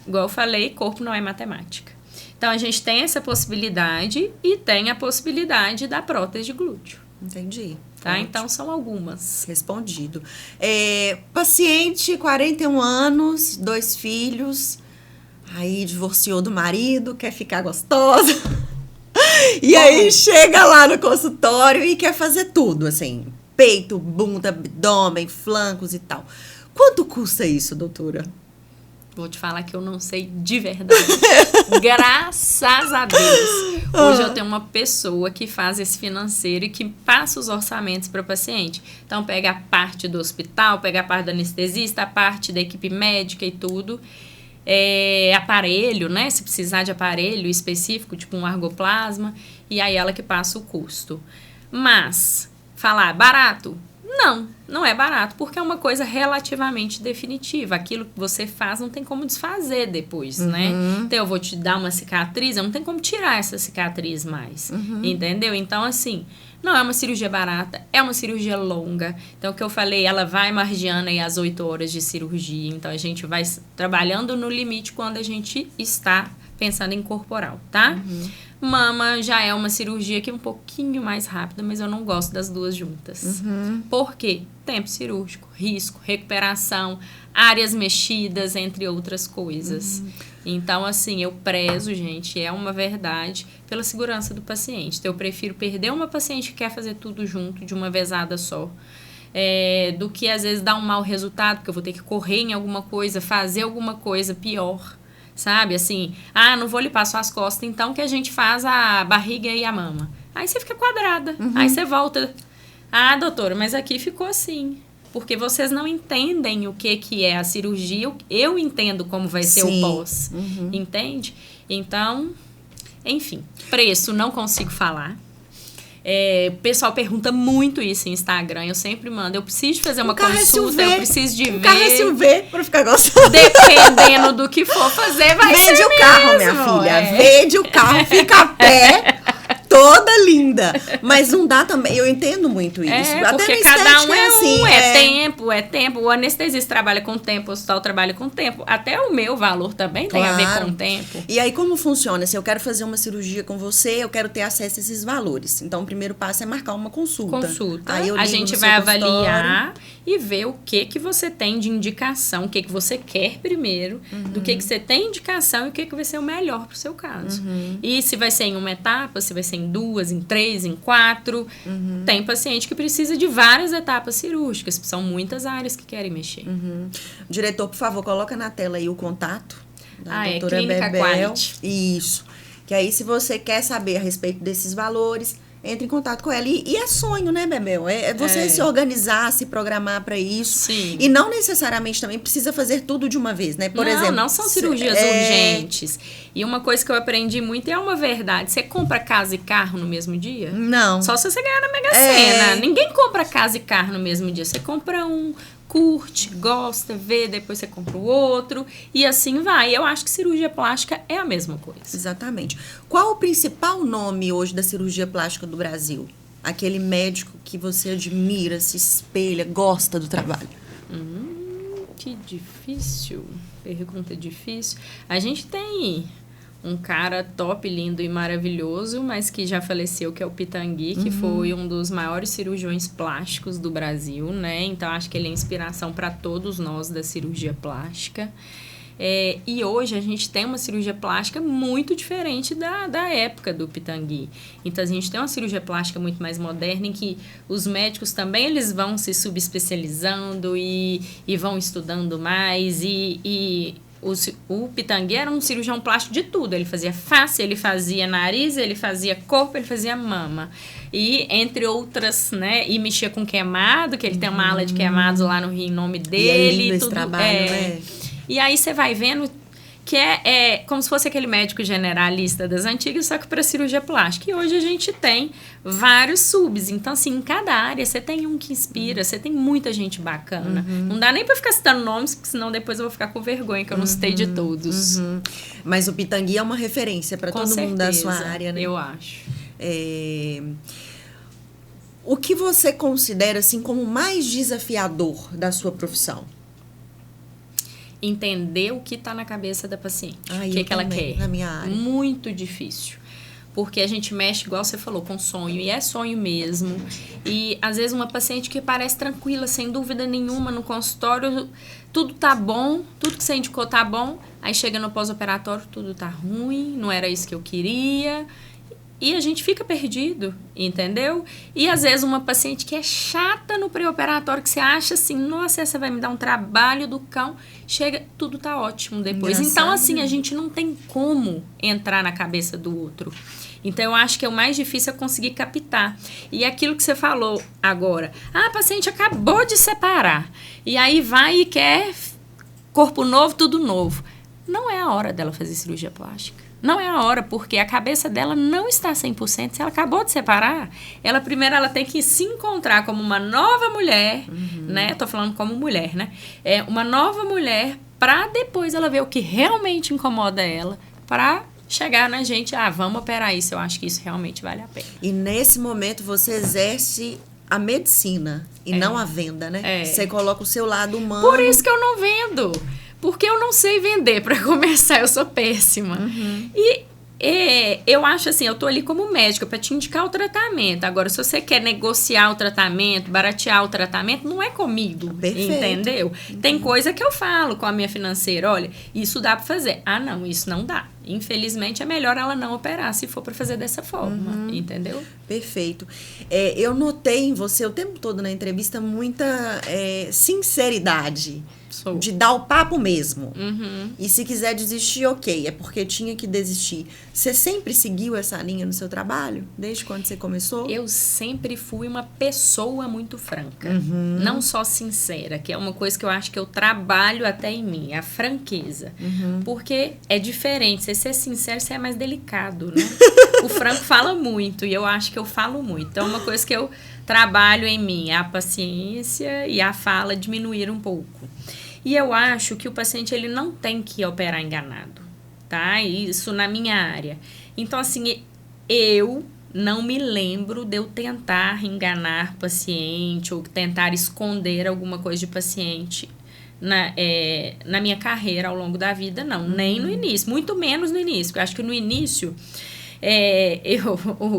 [SPEAKER 2] Igual eu falei, corpo não é matemática. Então, a gente tem essa possibilidade e tem a possibilidade da prótese de glúteo.
[SPEAKER 1] Entendi.
[SPEAKER 2] Tá? Então, são algumas.
[SPEAKER 1] Respondido. Paciente, 41 anos, 2 filhos, aí divorciou do marido, quer ficar gostosa. E aí chega lá no consultório e quer fazer tudo, assim, peito, bunda, abdômen, flancos e tal. Quanto custa isso, doutora?
[SPEAKER 2] Vou te falar que eu não sei de verdade. Graças a Deus. Hoje eu tenho uma pessoa que faz esse financeiro e que passa os orçamentos para o paciente. Então, pega a parte do hospital, pega a parte do anestesista, a parte da equipe médica e tudo. Aparelho, né? Se precisar de aparelho específico, tipo um argoplasma. E aí ela que passa o custo. Mas, falar barato? Não é barato, porque é uma coisa relativamente definitiva. Aquilo que você faz não tem como desfazer depois, né? Então, eu vou te dar uma cicatriz, eu não tenho como tirar essa cicatriz mais, entendeu? Então, assim, não é uma cirurgia barata, é uma cirurgia longa. Então, o que eu falei, ela vai margeando aí as 8 horas de cirurgia. Então, a gente vai trabalhando no limite quando a gente está pensando em corporal, tá? Mama já é uma cirurgia que é um pouquinho mais rápida, mas eu não gosto das duas juntas. Por quê? Tempo cirúrgico, risco, recuperação, áreas mexidas, entre outras coisas. Então, assim, eu prezo, gente, é uma verdade, pela segurança do paciente. Então, eu prefiro perder uma paciente que quer fazer tudo junto, de uma vezada só, do que, às vezes, dar um mau resultado, porque eu vou ter que correr em alguma coisa, fazer alguma coisa pior. Sabe, assim, não vou limpar só as costas, então que a gente faz a barriga e a mama. Aí você fica quadrada, aí você volta. Doutora, mas aqui ficou assim. Porque vocês não entendem o que é a cirurgia, eu entendo como vai ser o pós, entende? Então, enfim, preço não consigo falar. O pessoal pergunta muito isso em Instagram. Eu sempre mando. Eu preciso fazer uma consulta, eu preciso de ver.
[SPEAKER 1] Carro SUV pra ficar gostando.
[SPEAKER 2] Dependendo do que for fazer, vai ser
[SPEAKER 1] Vende o carro, minha filha. Vende o carro, fica a pé. Toda linda. Mas não dá também. Eu entendo muito isso. Até
[SPEAKER 2] porque cada um é assim. É tempo. O anestesista trabalha com tempo, o hospital trabalha com tempo. Até o meu valor também tem a ver com o tempo.
[SPEAKER 1] E aí, como funciona? Se eu quero fazer uma cirurgia com você, eu quero ter acesso a esses valores. Então, o primeiro passo é marcar uma consulta.
[SPEAKER 2] Aí a gente vai avaliar e ver o que você tem de indicação, o que você quer primeiro, do que você tem indicação e o que vai ser o melhor pro seu caso. E se vai ser em uma etapa, se vai ser em 2, em 3, em 4. Tem paciente que precisa de várias etapas cirúrgicas. São muitas áreas que querem mexer.
[SPEAKER 1] Diretor, por favor, coloca na tela aí o contato da doutora
[SPEAKER 2] Clínica
[SPEAKER 1] Bebel.
[SPEAKER 2] Quality.
[SPEAKER 1] Isso. Que aí, se você quer saber a respeito desses valores, entre em contato com ela. E é sonho, né, Bebel? É você se organizar, se programar para isso.
[SPEAKER 2] Sim.
[SPEAKER 1] E não necessariamente também precisa fazer tudo de uma vez, né? Por exemplo...
[SPEAKER 2] Não são cirurgias urgentes. E uma coisa que eu aprendi muito é uma verdade. Você compra casa e carro no mesmo dia?
[SPEAKER 1] Não.
[SPEAKER 2] Só se você ganhar na Mega Sena. Ninguém compra casa e carro no mesmo dia. Você compra um... curte, gosta, vê, depois você compra o outro e assim vai. Eu acho que cirurgia plástica é a mesma coisa.
[SPEAKER 1] Exatamente. Qual o principal nome hoje da cirurgia plástica do Brasil? Aquele médico que você admira, se espelha, gosta do trabalho.
[SPEAKER 2] Que difícil. Pergunta difícil. A gente tem um cara top, lindo e maravilhoso, mas que já faleceu, que é o Pitangui, que foi um dos maiores cirurgiões plásticos do Brasil, né? Então, acho que ele é inspiração para todos nós da cirurgia plástica. E hoje a gente tem uma cirurgia plástica muito diferente da época do Pitangui. Então, a gente tem uma cirurgia plástica muito mais moderna, em que os médicos também eles vão se subespecializando e vão estudando mais o Pitangui era um cirurgião plástico de tudo. Ele fazia face, ele fazia nariz, ele fazia corpo, ele fazia mama. E, entre outras, né? E mexia com queimado, que ele tem uma ala de queimados lá no Rio em nome dele.
[SPEAKER 1] E é lindo esse
[SPEAKER 2] tudo,
[SPEAKER 1] trabalho, né?
[SPEAKER 2] E aí você vai vendo que é como se fosse aquele médico generalista das antigas, só que para cirurgia plástica. E hoje a gente tem vários subs. Então, assim, em cada área você tem um que inspira, você tem muita gente bacana. Não dá nem para ficar citando nomes, porque senão depois eu vou ficar com vergonha, que eu não citei de todos.
[SPEAKER 1] Mas o Pitangui é uma referência para todo mundo da sua área, né?
[SPEAKER 2] Eu acho.
[SPEAKER 1] O que você considera, assim, como mais desafiador da sua profissão?
[SPEAKER 2] Entender o que está na cabeça da paciente. O que ela quer.
[SPEAKER 1] Na minha área.
[SPEAKER 2] Muito difícil. Porque a gente mexe, igual você falou, com sonho. E é sonho mesmo. E, às vezes, uma paciente que parece tranquila, sem dúvida nenhuma, no consultório, tudo tá bom, tudo que você indicou tá bom. Aí chega no pós-operatório, tudo tá ruim, não era isso que eu queria. E a gente fica perdido, entendeu? E às vezes uma paciente que é chata no pré-operatório, que você acha assim, nossa, essa vai me dar um trabalho do cão, chega, tudo tá ótimo depois.
[SPEAKER 1] Engraçado,
[SPEAKER 2] então, assim,
[SPEAKER 1] né?
[SPEAKER 2] a gente não tem como entrar na cabeça do outro. Então, eu acho que o mais difícil é conseguir captar. E aquilo que você falou agora, a paciente acabou de separar, e aí vai e quer corpo novo, tudo novo. Não é a hora dela fazer cirurgia plástica. Não é a hora, porque a cabeça dela não está 100%. Se ela acabou de separar, primeiro ela tem que se encontrar como uma nova mulher, né? Tô falando como mulher, né? Uma nova mulher, para depois ela ver o que realmente incomoda ela, para chegar na gente, vamos operar isso. Eu acho que isso realmente vale a pena.
[SPEAKER 1] E nesse momento você exerce a medicina e não a venda, né? Você coloca o seu lado humano.
[SPEAKER 2] Por isso que eu não vendo. Porque eu não sei vender, para começar, eu sou péssima. E eu acho assim, eu tô ali como médica para te indicar o tratamento. Agora, se você quer negociar o tratamento, baratear o tratamento, não é comigo, entendeu? Tem coisa que eu falo com a minha financeira, olha, isso dá para fazer. Não, isso não dá. Infelizmente, é melhor ela não operar se for para fazer dessa forma, entendeu?
[SPEAKER 1] Perfeito. Eu notei em você o tempo todo na entrevista muita sinceridade. De dar o papo mesmo. E se quiser desistir, ok. É porque tinha que desistir. Você sempre seguiu essa linha no seu trabalho? Desde quando você começou?
[SPEAKER 2] Eu sempre fui uma pessoa muito franca. Não só sincera, que é uma coisa que eu acho que eu trabalho até em mim. A franqueza. Porque é diferente você ser sincero, isso é mais delicado, né? O Franco fala muito e eu acho que eu falo muito. Então, uma coisa que eu trabalho em mim é a paciência e a fala diminuir um pouco. E eu acho que o paciente ele não tem que operar enganado, tá? Isso na minha área. Então, assim, eu não me lembro de eu tentar enganar paciente ou tentar esconder alguma coisa de paciente na minha carreira ao longo da vida, não. Nem no início, muito menos no início. Porque eu acho que no início,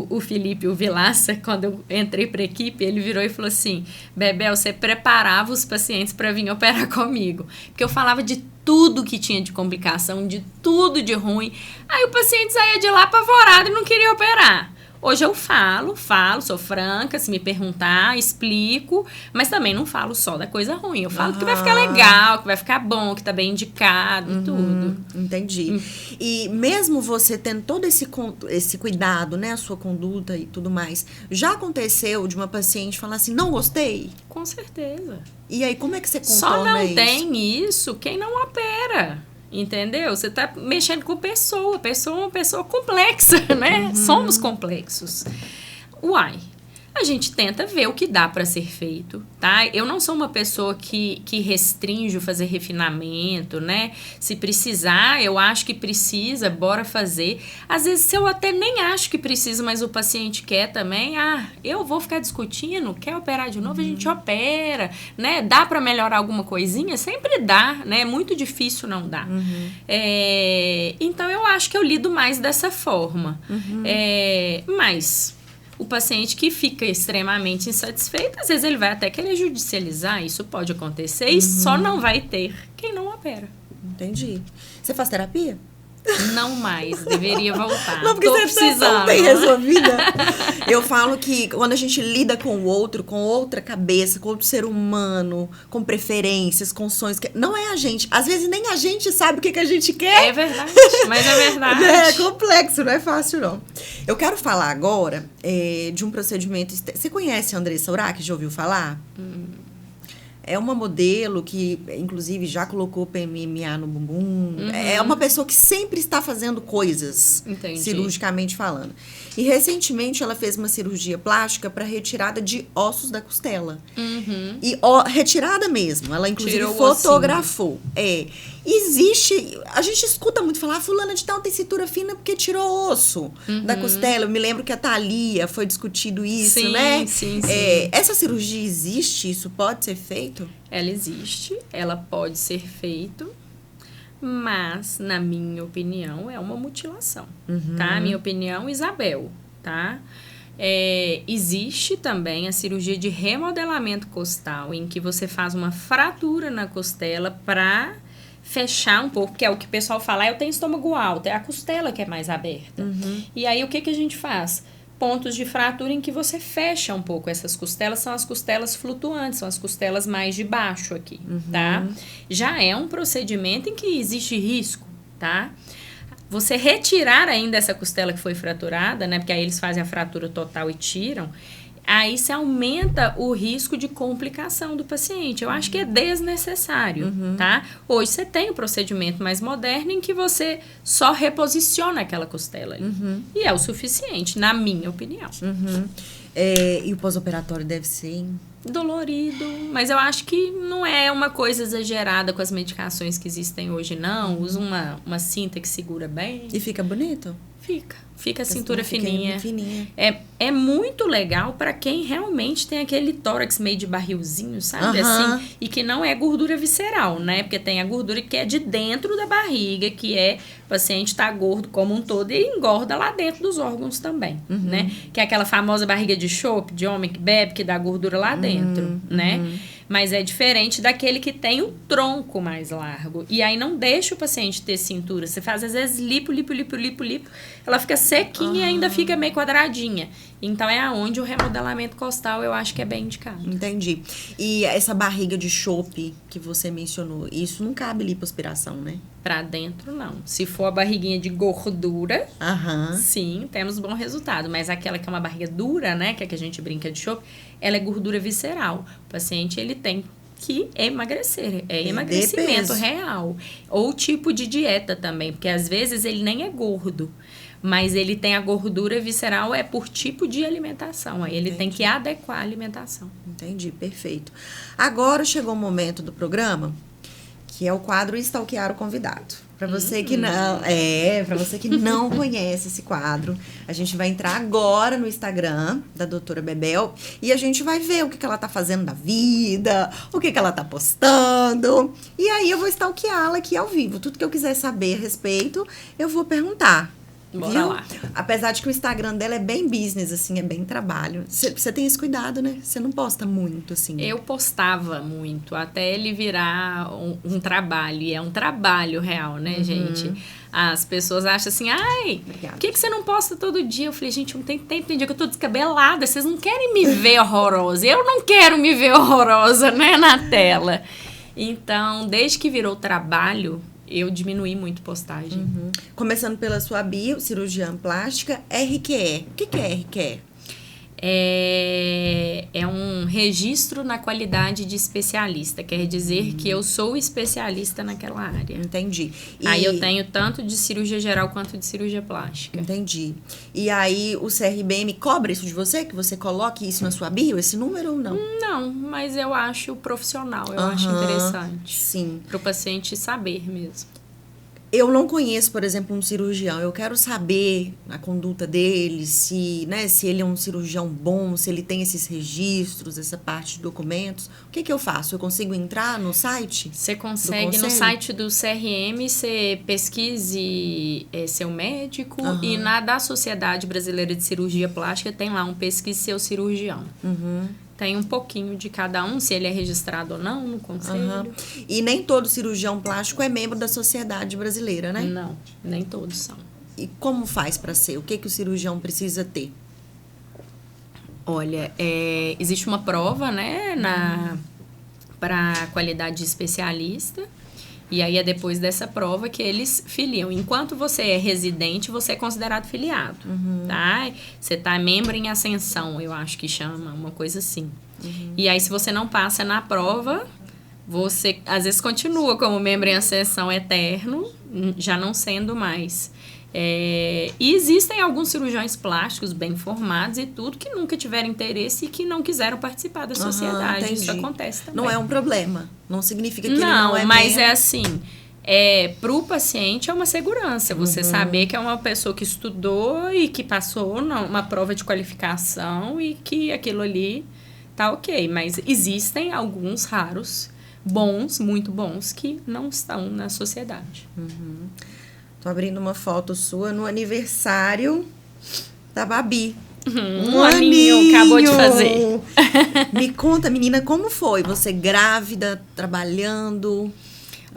[SPEAKER 2] o Felipe, o Vilaça, quando eu entrei para a equipe, ele virou e falou assim, Bebel, você preparava os pacientes para vir operar comigo. Porque eu falava de tudo que tinha de complicação, de tudo de ruim. Aí o paciente saía de lá apavorado e não queria operar. Hoje eu falo, sou franca, se me perguntar, explico, mas também não falo só da coisa ruim. Eu falo que vai ficar legal, que vai ficar bom, que tá bem indicado e tudo.
[SPEAKER 1] Entendi. E mesmo você tendo todo esse cuidado, né, a sua conduta e tudo mais, já aconteceu de uma paciente falar assim, não gostei?
[SPEAKER 2] Com certeza.
[SPEAKER 1] E aí, como é que você contorna
[SPEAKER 2] só não
[SPEAKER 1] isso?
[SPEAKER 2] tem isso quem não opera. Entendeu? Você tá mexendo com pessoa. Pessoa é uma pessoa complexa, né? Somos complexos. Uai, a gente tenta ver o que dá para ser feito, tá? Eu não sou uma pessoa que restringe o fazer refinamento, né? Se precisar, eu acho que precisa, bora fazer. Às vezes, se eu até nem acho que precisa, mas o paciente quer também, eu vou ficar discutindo, quer operar de novo, a gente opera, né? Dá para melhorar alguma coisinha? Sempre dá, né? É muito difícil não dar. Então, eu acho que eu lido mais dessa forma. Mas o paciente que fica extremamente insatisfeito, às vezes ele vai até querer judicializar, isso pode acontecer e só não vai ter quem não opera.
[SPEAKER 1] Entendi. Você faz terapia?
[SPEAKER 2] Não mais, deveria voltar.
[SPEAKER 1] Não, porque
[SPEAKER 2] tô
[SPEAKER 1] você
[SPEAKER 2] precisando.
[SPEAKER 1] tá tão bem resolvida. Eu falo que quando a gente lida com o outro, com outra cabeça, com outro ser humano, com preferências, com sonhos, não é a gente. Às vezes nem a gente sabe o que a gente quer.
[SPEAKER 2] É verdade, mas é verdade.
[SPEAKER 1] É complexo, não é fácil não. Eu quero falar agora de um procedimento... Você conhece a Andressa Urach? Já ouviu falar? É uma modelo que, inclusive, já colocou PMMA no bumbum. É uma pessoa que sempre está fazendo coisas, cirurgicamente falando. E, recentemente, ela fez uma cirurgia plástica para retirada de ossos da costela. E retirada mesmo. Ela, inclusive, fotografou. Existe... A gente escuta muito falar, fulana de tal tem cintura fina porque tirou osso da costela. Eu me lembro que a Thalia foi discutido isso, né?
[SPEAKER 2] Sim.
[SPEAKER 1] Essa cirurgia existe? Isso pode ser feito?
[SPEAKER 2] Ela existe, ela pode ser feito, mas, na minha opinião, é uma mutilação, tá? Minha opinião, Isabel, tá? Existe também a cirurgia de remodelamento costal, em que você faz uma fratura na costela para fechar um pouco, que é o que o pessoal fala, eu tenho estômago alto, é a costela que é mais aberta. E aí, o que a gente faz? Pontos de fratura em que você fecha um pouco essas costelas, são as costelas flutuantes, são as costelas mais de baixo aqui, tá? Já é um procedimento em que existe risco, tá? Você retirar ainda essa costela que foi fraturada, né? Porque aí eles fazem a fratura total e tiram. Aí você aumenta o risco de complicação do paciente. Eu acho que é desnecessário, tá? Hoje você tem um procedimento mais moderno em que você só reposiciona aquela costela ali. E é o suficiente, na minha opinião.
[SPEAKER 1] E o pós-operatório deve ser
[SPEAKER 2] dolorido, mas eu acho que não é uma coisa exagerada com as medicações que existem hoje, não. Usa uma cinta que segura bem.
[SPEAKER 1] E fica bonito?
[SPEAKER 2] Fica a cintura fininha.
[SPEAKER 1] Fininha.
[SPEAKER 2] É muito legal para quem realmente tem aquele tórax meio de barrilzinho, sabe? Assim, e que não é gordura visceral, né? Porque tem a gordura que é de dentro da barriga, que o paciente tá gordo como um todo e engorda lá dentro dos órgãos também, né? Que é aquela famosa barriga de chope, de homem que bebe, que dá gordura lá dentro, né? Mas é diferente daquele que tem o tronco mais largo. E aí não deixa o paciente ter cintura. Você faz, às vezes, lipo. Ela fica sequinha e ainda fica meio quadradinha. Então, é aonde o remodelamento costal eu acho que é bem indicado.
[SPEAKER 1] Entendi. E essa barriga de chope que você mencionou, isso não cabe lipoaspiração, né?
[SPEAKER 2] Pra dentro, não. Se for a barriguinha de gordura, sim, temos bom resultado. Mas aquela que é uma barriga dura, né? Que é que a gente brinca de chope, ela é gordura visceral. O paciente, ele tem que é emagrecer, é
[SPEAKER 1] Perder
[SPEAKER 2] emagrecimento
[SPEAKER 1] peso.
[SPEAKER 2] real. Ou tipo de dieta também, porque às vezes ele nem é gordo, mas ele tem a gordura visceral é por tipo de alimentação. Aí ele tem que adequar a alimentação.
[SPEAKER 1] Entendi, perfeito. Agora chegou o momento do programa, que é o quadro Stalkear o Convidado. Para você que para você que não conhece esse quadro, a gente vai entrar agora no Instagram da doutora Bebel e a gente vai ver o que ela tá fazendo da vida, o que ela tá postando. E aí eu vou stalkeá-la aqui ao vivo. Tudo que eu quiser saber a respeito, eu vou perguntar.
[SPEAKER 2] Bora lá.
[SPEAKER 1] Apesar de que o Instagram dela é bem business, assim, é bem trabalho. Você tem esse cuidado, né? Você não posta muito, assim.
[SPEAKER 2] Eu postava muito, até ele virar um trabalho. E é um trabalho real, né, gente? As pessoas acham assim, ai, por que você não posta todo dia? Eu falei, gente, não tem tempo, tem dia que eu tô descabelada. Vocês não querem me ver horrorosa. Eu não quero me ver horrorosa, né, na tela. Então, desde que virou trabalho, eu diminuí muito postagem.
[SPEAKER 1] Começando pela sua bio, cirurgiã plástica, RQE. O que é RQE?
[SPEAKER 2] É um registro na qualidade de especialista. Quer dizer que eu sou especialista naquela área.
[SPEAKER 1] Entendi.
[SPEAKER 2] Aí eu tenho tanto de cirurgia geral quanto de cirurgia plástica.
[SPEAKER 1] Entendi. E aí o CRBM cobra isso de você? Que você coloque isso na sua bio, esse número ou não?
[SPEAKER 2] Não, mas eu acho profissional, eu acho interessante.
[SPEAKER 1] Sim.
[SPEAKER 2] Para o paciente saber mesmo.
[SPEAKER 1] Eu não conheço, por exemplo, um cirurgião. Eu quero saber a conduta dele, se ele é um cirurgião bom, se ele tem esses registros, essa parte de documentos. O que eu faço? Eu consigo entrar no site?
[SPEAKER 2] Você consegue, no site do CRM, você pesquise seu médico e na da Sociedade Brasileira de Cirurgia Plástica tem lá um pesquise seu cirurgião. Tem um pouquinho de cada um, se ele é registrado ou não no conselho.
[SPEAKER 1] E nem todo cirurgião plástico é membro da Sociedade Brasileira, né?
[SPEAKER 2] Não, nem todos são.
[SPEAKER 1] E como faz para ser? O que o cirurgião precisa ter?
[SPEAKER 2] Olha, existe uma prova, né, para qualidade de especialista. E aí é depois dessa prova que eles filiam. Enquanto você é residente, você é considerado filiado, tá? Você tá membro em ascensão, eu acho que chama, uma coisa assim. E aí, se você não passa na prova, você às vezes continua como membro em ascensão eterno, já não sendo mais. E existem alguns cirurgiões plásticos bem formados e tudo que nunca tiveram interesse e que não quiseram participar da sociedade.
[SPEAKER 1] Entendi.
[SPEAKER 2] Isso acontece também.
[SPEAKER 1] Não é um problema. Não significa que ele
[SPEAKER 2] não
[SPEAKER 1] não é
[SPEAKER 2] mas
[SPEAKER 1] membro.
[SPEAKER 2] é assim, para o paciente é uma segurança. Você saber que é uma pessoa que estudou e que passou uma prova de qualificação e que aquilo ali tá ok. Mas existem alguns raros, bons, muito bons, que não estão na sociedade.
[SPEAKER 1] Tô abrindo uma foto sua no aniversário da Babi.
[SPEAKER 2] Um aninho acabou de fazer.
[SPEAKER 1] Me conta, menina, como foi? Você grávida, trabalhando,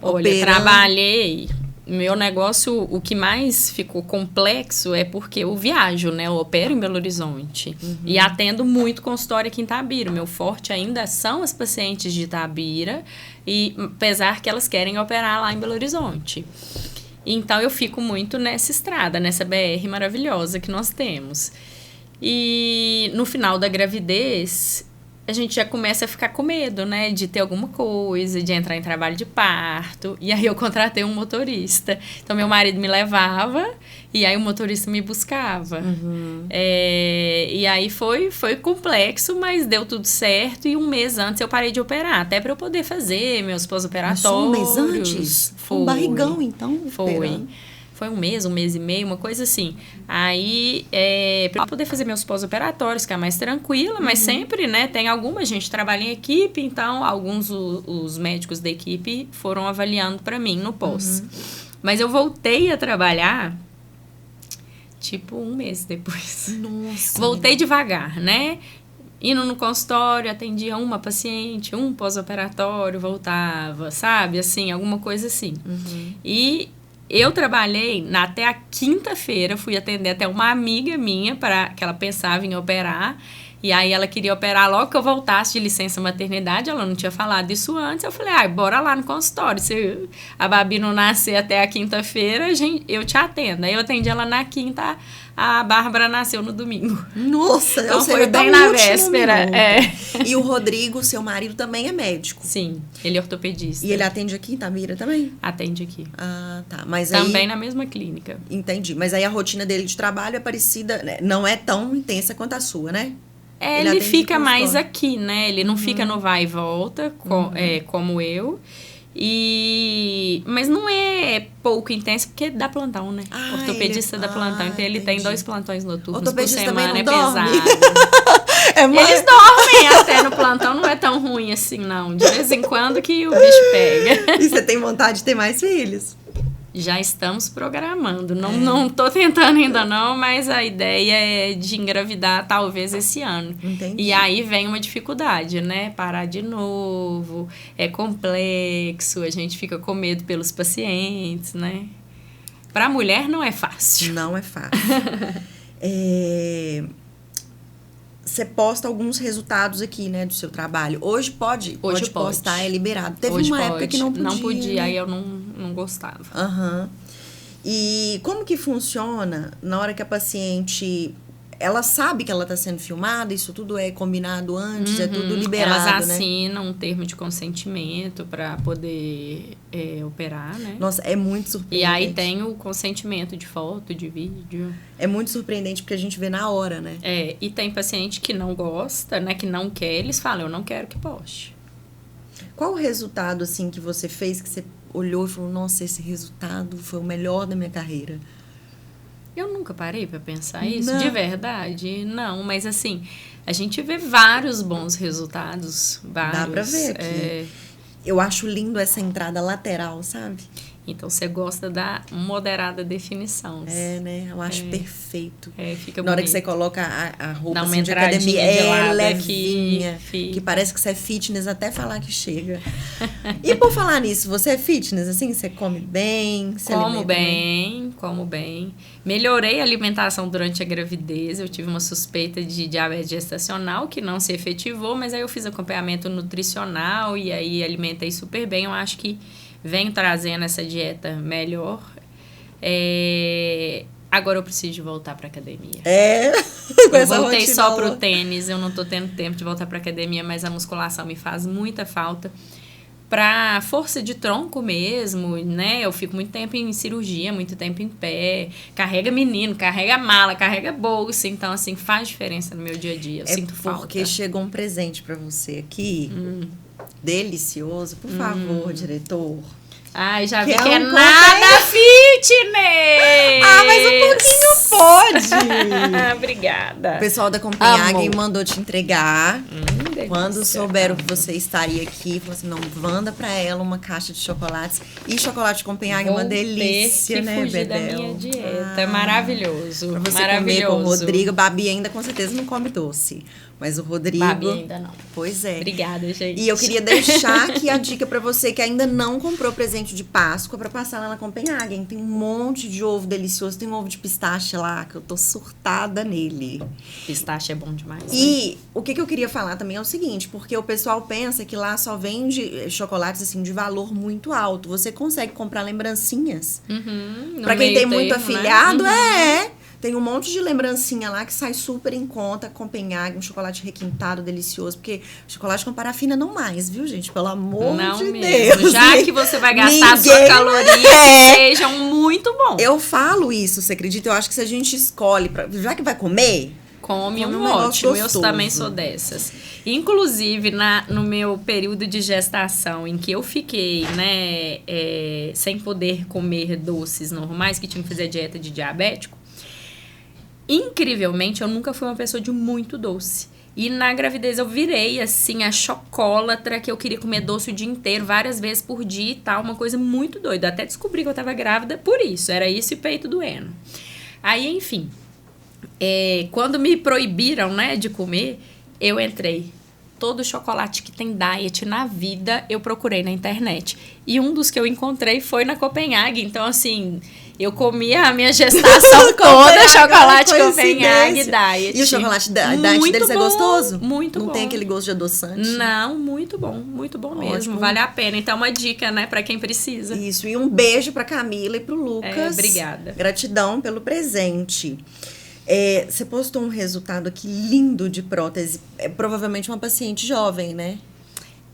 [SPEAKER 2] Olha,
[SPEAKER 1] operando?
[SPEAKER 2] trabalhei. Meu negócio, o que mais ficou complexo é porque eu viajo, né? Eu opero em Belo Horizonte. E atendo muito consultório aqui em Itabira. Meu forte ainda são as pacientes de Itabira, e apesar que elas querem operar lá em Belo Horizonte. Então, eu fico muito nessa estrada, nessa BR maravilhosa que nós temos. E no final da gravidez, a gente já começa a ficar com medo, né? De ter alguma coisa, de entrar em trabalho de parto. E aí eu contratei um motorista. Então, meu marido me levava e aí o motorista me buscava. E aí foi complexo, mas deu tudo certo. E um mês antes eu parei de operar, até para eu poder fazer meus pós-operatórios.
[SPEAKER 1] Um mês antes?
[SPEAKER 2] Foi.
[SPEAKER 1] Um barrigão, então?
[SPEAKER 2] Foi.
[SPEAKER 1] Esperando.
[SPEAKER 2] Foi um mês e meio, uma coisa assim. Aí, para eu poder fazer meus pós-operatórios, ficar mais tranquila, mas sempre, né, tem alguma gente trabalha em equipe, então alguns os médicos da equipe foram avaliando para mim no pós. Mas eu voltei a trabalhar, tipo, um mês depois.
[SPEAKER 1] Nossa.
[SPEAKER 2] Voltei devagar, né? Indo no consultório, atendia uma paciente, um pós-operatório, voltava, sabe? Assim, alguma coisa assim. E eu trabalhei até a quinta-feira, fui atender até uma amiga minha, que ela pensava em operar. E aí ela queria operar logo que eu voltasse de licença maternidade, ela não tinha falado isso antes. Eu falei, bora lá no consultório. Se a Babi não nascer até a quinta-feira, eu te atendo. Aí eu atendi ela na quinta, a Bárbara nasceu no domingo.
[SPEAKER 1] Nossa,
[SPEAKER 2] então
[SPEAKER 1] ou seja,
[SPEAKER 2] foi bem na véspera.
[SPEAKER 1] E o Rodrigo, seu marido, também é médico?
[SPEAKER 2] Sim, ele é ortopedista.
[SPEAKER 1] E ele atende aqui em Itabira também?
[SPEAKER 2] Atende aqui.
[SPEAKER 1] Ah, tá. Mas
[SPEAKER 2] também
[SPEAKER 1] aí,
[SPEAKER 2] na mesma clínica.
[SPEAKER 1] Entendi. Mas aí a rotina dele de trabalho é parecida, né? Não é tão intensa quanto a sua, né?
[SPEAKER 2] Ele fica mais aqui, né? Ele não fica no vai e volta, como eu. Mas não é pouco intenso, porque dá plantão, né? Ortopedista dá plantão. Então ele tem 2 plantões noturnos por semana, é pesado. Eles dormem até no plantão, não é tão ruim assim, não. De vez em quando que o bicho pega.
[SPEAKER 1] E você tem vontade de ter mais filhos?
[SPEAKER 2] Já estamos programando. Não tô tentando ainda não, mas a ideia é de engravidar talvez esse ano.
[SPEAKER 1] Entendi.
[SPEAKER 2] E aí vem uma dificuldade, né? Parar de novo, é complexo, a gente fica com medo pelos pacientes, né? Pra mulher não é fácil.
[SPEAKER 1] Não é fácil. Você posta alguns resultados aqui, né, do seu trabalho. Hoje pode postar, é liberado. Teve
[SPEAKER 2] hoje
[SPEAKER 1] uma época que não podia.
[SPEAKER 2] Não podia,
[SPEAKER 1] né?
[SPEAKER 2] aí eu não gostava.
[SPEAKER 1] E como que funciona na hora que a paciente... Ela sabe que ela está sendo filmada? Isso tudo é combinado antes? É tudo liberado,
[SPEAKER 2] Elas assinam um termo de consentimento para poder operar, né?
[SPEAKER 1] Nossa, é muito surpreendente.
[SPEAKER 2] E aí tem o consentimento de foto, de vídeo.
[SPEAKER 1] É muito surpreendente porque a gente vê na hora, né?
[SPEAKER 2] E tem paciente que não gosta, né? Que não quer, eles falam, eu não quero que poste.
[SPEAKER 1] Qual o resultado, assim, que você fez, que você olhou e falou, nossa, esse resultado foi o melhor da minha carreira?
[SPEAKER 2] Eu nunca parei pra pensar isso,
[SPEAKER 1] Não.
[SPEAKER 2] de verdade, não, mas assim, a gente vê vários bons resultados, vários.
[SPEAKER 1] Dá pra ver aqui. Eu acho lindo essa entrada lateral, sabe?
[SPEAKER 2] Então, você gosta da moderada definição.
[SPEAKER 1] Né? Eu acho perfeito.
[SPEAKER 2] Fica
[SPEAKER 1] Na hora
[SPEAKER 2] bonito.
[SPEAKER 1] que você coloca a roupa
[SPEAKER 2] Dá uma
[SPEAKER 1] assim, de academia,
[SPEAKER 2] entradinha de lado
[SPEAKER 1] levinha,
[SPEAKER 2] aqui,
[SPEAKER 1] que parece que você é fitness até falar que chega. E por falar nisso, você é fitness, assim? Você come bem? Você
[SPEAKER 2] Como bem. Melhorei a alimentação durante a gravidez. Eu tive uma suspeita de diabetes gestacional, que não se efetivou, mas aí eu fiz acompanhamento nutricional e aí alimentei super bem. Eu acho que venho trazendo essa dieta melhor. Agora eu preciso de voltar pra academia. Eu voltei só pro tênis, eu não tô tendo tempo de voltar pra academia, mas a musculação me faz muita falta. Pra força de tronco mesmo, né? Eu fico muito tempo em cirurgia, muito tempo em pé. Carrega menino, carrega mala, carrega bolsa. Então, assim, faz diferença no meu dia a dia. Eu sinto falta.
[SPEAKER 1] Porque chegou um presente pra você aqui. Delicioso. Por favor, diretor.
[SPEAKER 2] Ai, já vi que é nada fitness!
[SPEAKER 1] Mas um pouquinho pode!
[SPEAKER 2] Obrigada.
[SPEAKER 1] O pessoal da Copenhagen mandou te entregar. Quando souberam que você estaria aqui, falou assim, não, manda pra ela uma caixa de chocolates. E chocolate de Copenhagen é uma delícia, né,
[SPEAKER 2] fugir
[SPEAKER 1] Bebel?
[SPEAKER 2] da minha dieta. É maravilhoso.
[SPEAKER 1] Pra você
[SPEAKER 2] maravilhoso.
[SPEAKER 1] comer com o Rodrigo. Babi ainda, com certeza, não come doce. Mas o Rodrigo...
[SPEAKER 2] Babi ainda não.
[SPEAKER 1] Pois é.
[SPEAKER 2] Obrigada, gente.
[SPEAKER 1] E eu queria deixar aqui a dica pra você que ainda não comprou presente de Páscoa pra passar lá na Copenhagen. Tem um monte de ovo delicioso. Tem um ovo de pistache lá, que eu tô surtada nele.
[SPEAKER 2] Pistache é bom demais.
[SPEAKER 1] E o que eu queria falar também é o seguinte, porque o pessoal pensa que lá só vende chocolates assim de valor muito alto. Você consegue comprar lembrancinhas. Pra quem tem muito afiliado, né? Tem um monte de lembrancinha lá que sai super em conta. Copenhagen, um chocolate requintado, delicioso. Porque chocolate com parafina não mais, viu, gente? Pelo amor de Deus.
[SPEAKER 2] Já que você vai gastar a sua caloria, que sejam muito bom.
[SPEAKER 1] Eu falo isso, você acredita? Eu acho que se a gente escolhe, já que vai comer...
[SPEAKER 2] Come um ótimo, eu também sou dessas. Inclusive, no meu período de gestação, em que eu fiquei, né, sem poder comer doces normais, que tinha que fazer dieta de diabético, incrivelmente, eu nunca fui uma pessoa de muito doce. E na gravidez eu virei, assim, a chocolatra, que eu queria comer doce o dia inteiro, várias vezes por dia e tal, uma coisa muito doida. Até descobri que eu tava grávida por isso, era isso e peito doendo. Aí, enfim... quando me proibiram, né, de comer, eu entrei. Todo chocolate que tem diet na vida, eu procurei na internet. E um dos que eu encontrei foi na Copenhagen. Então, assim, Eu comia a minha gestação toda chocolate Copenhague Diet.
[SPEAKER 1] E o chocolate Diet deles é gostoso?
[SPEAKER 2] Muito bom.
[SPEAKER 1] Não tem aquele gosto de adoçante?
[SPEAKER 2] Não, muito bom mesmo. Vale a pena. Então, uma dica, né, pra quem precisa.
[SPEAKER 1] Isso, e um beijo pra Camila e pro Lucas.
[SPEAKER 2] Obrigada.
[SPEAKER 1] Gratidão pelo presente. Você postou um resultado aqui lindo de prótese. É provavelmente uma paciente jovem, né?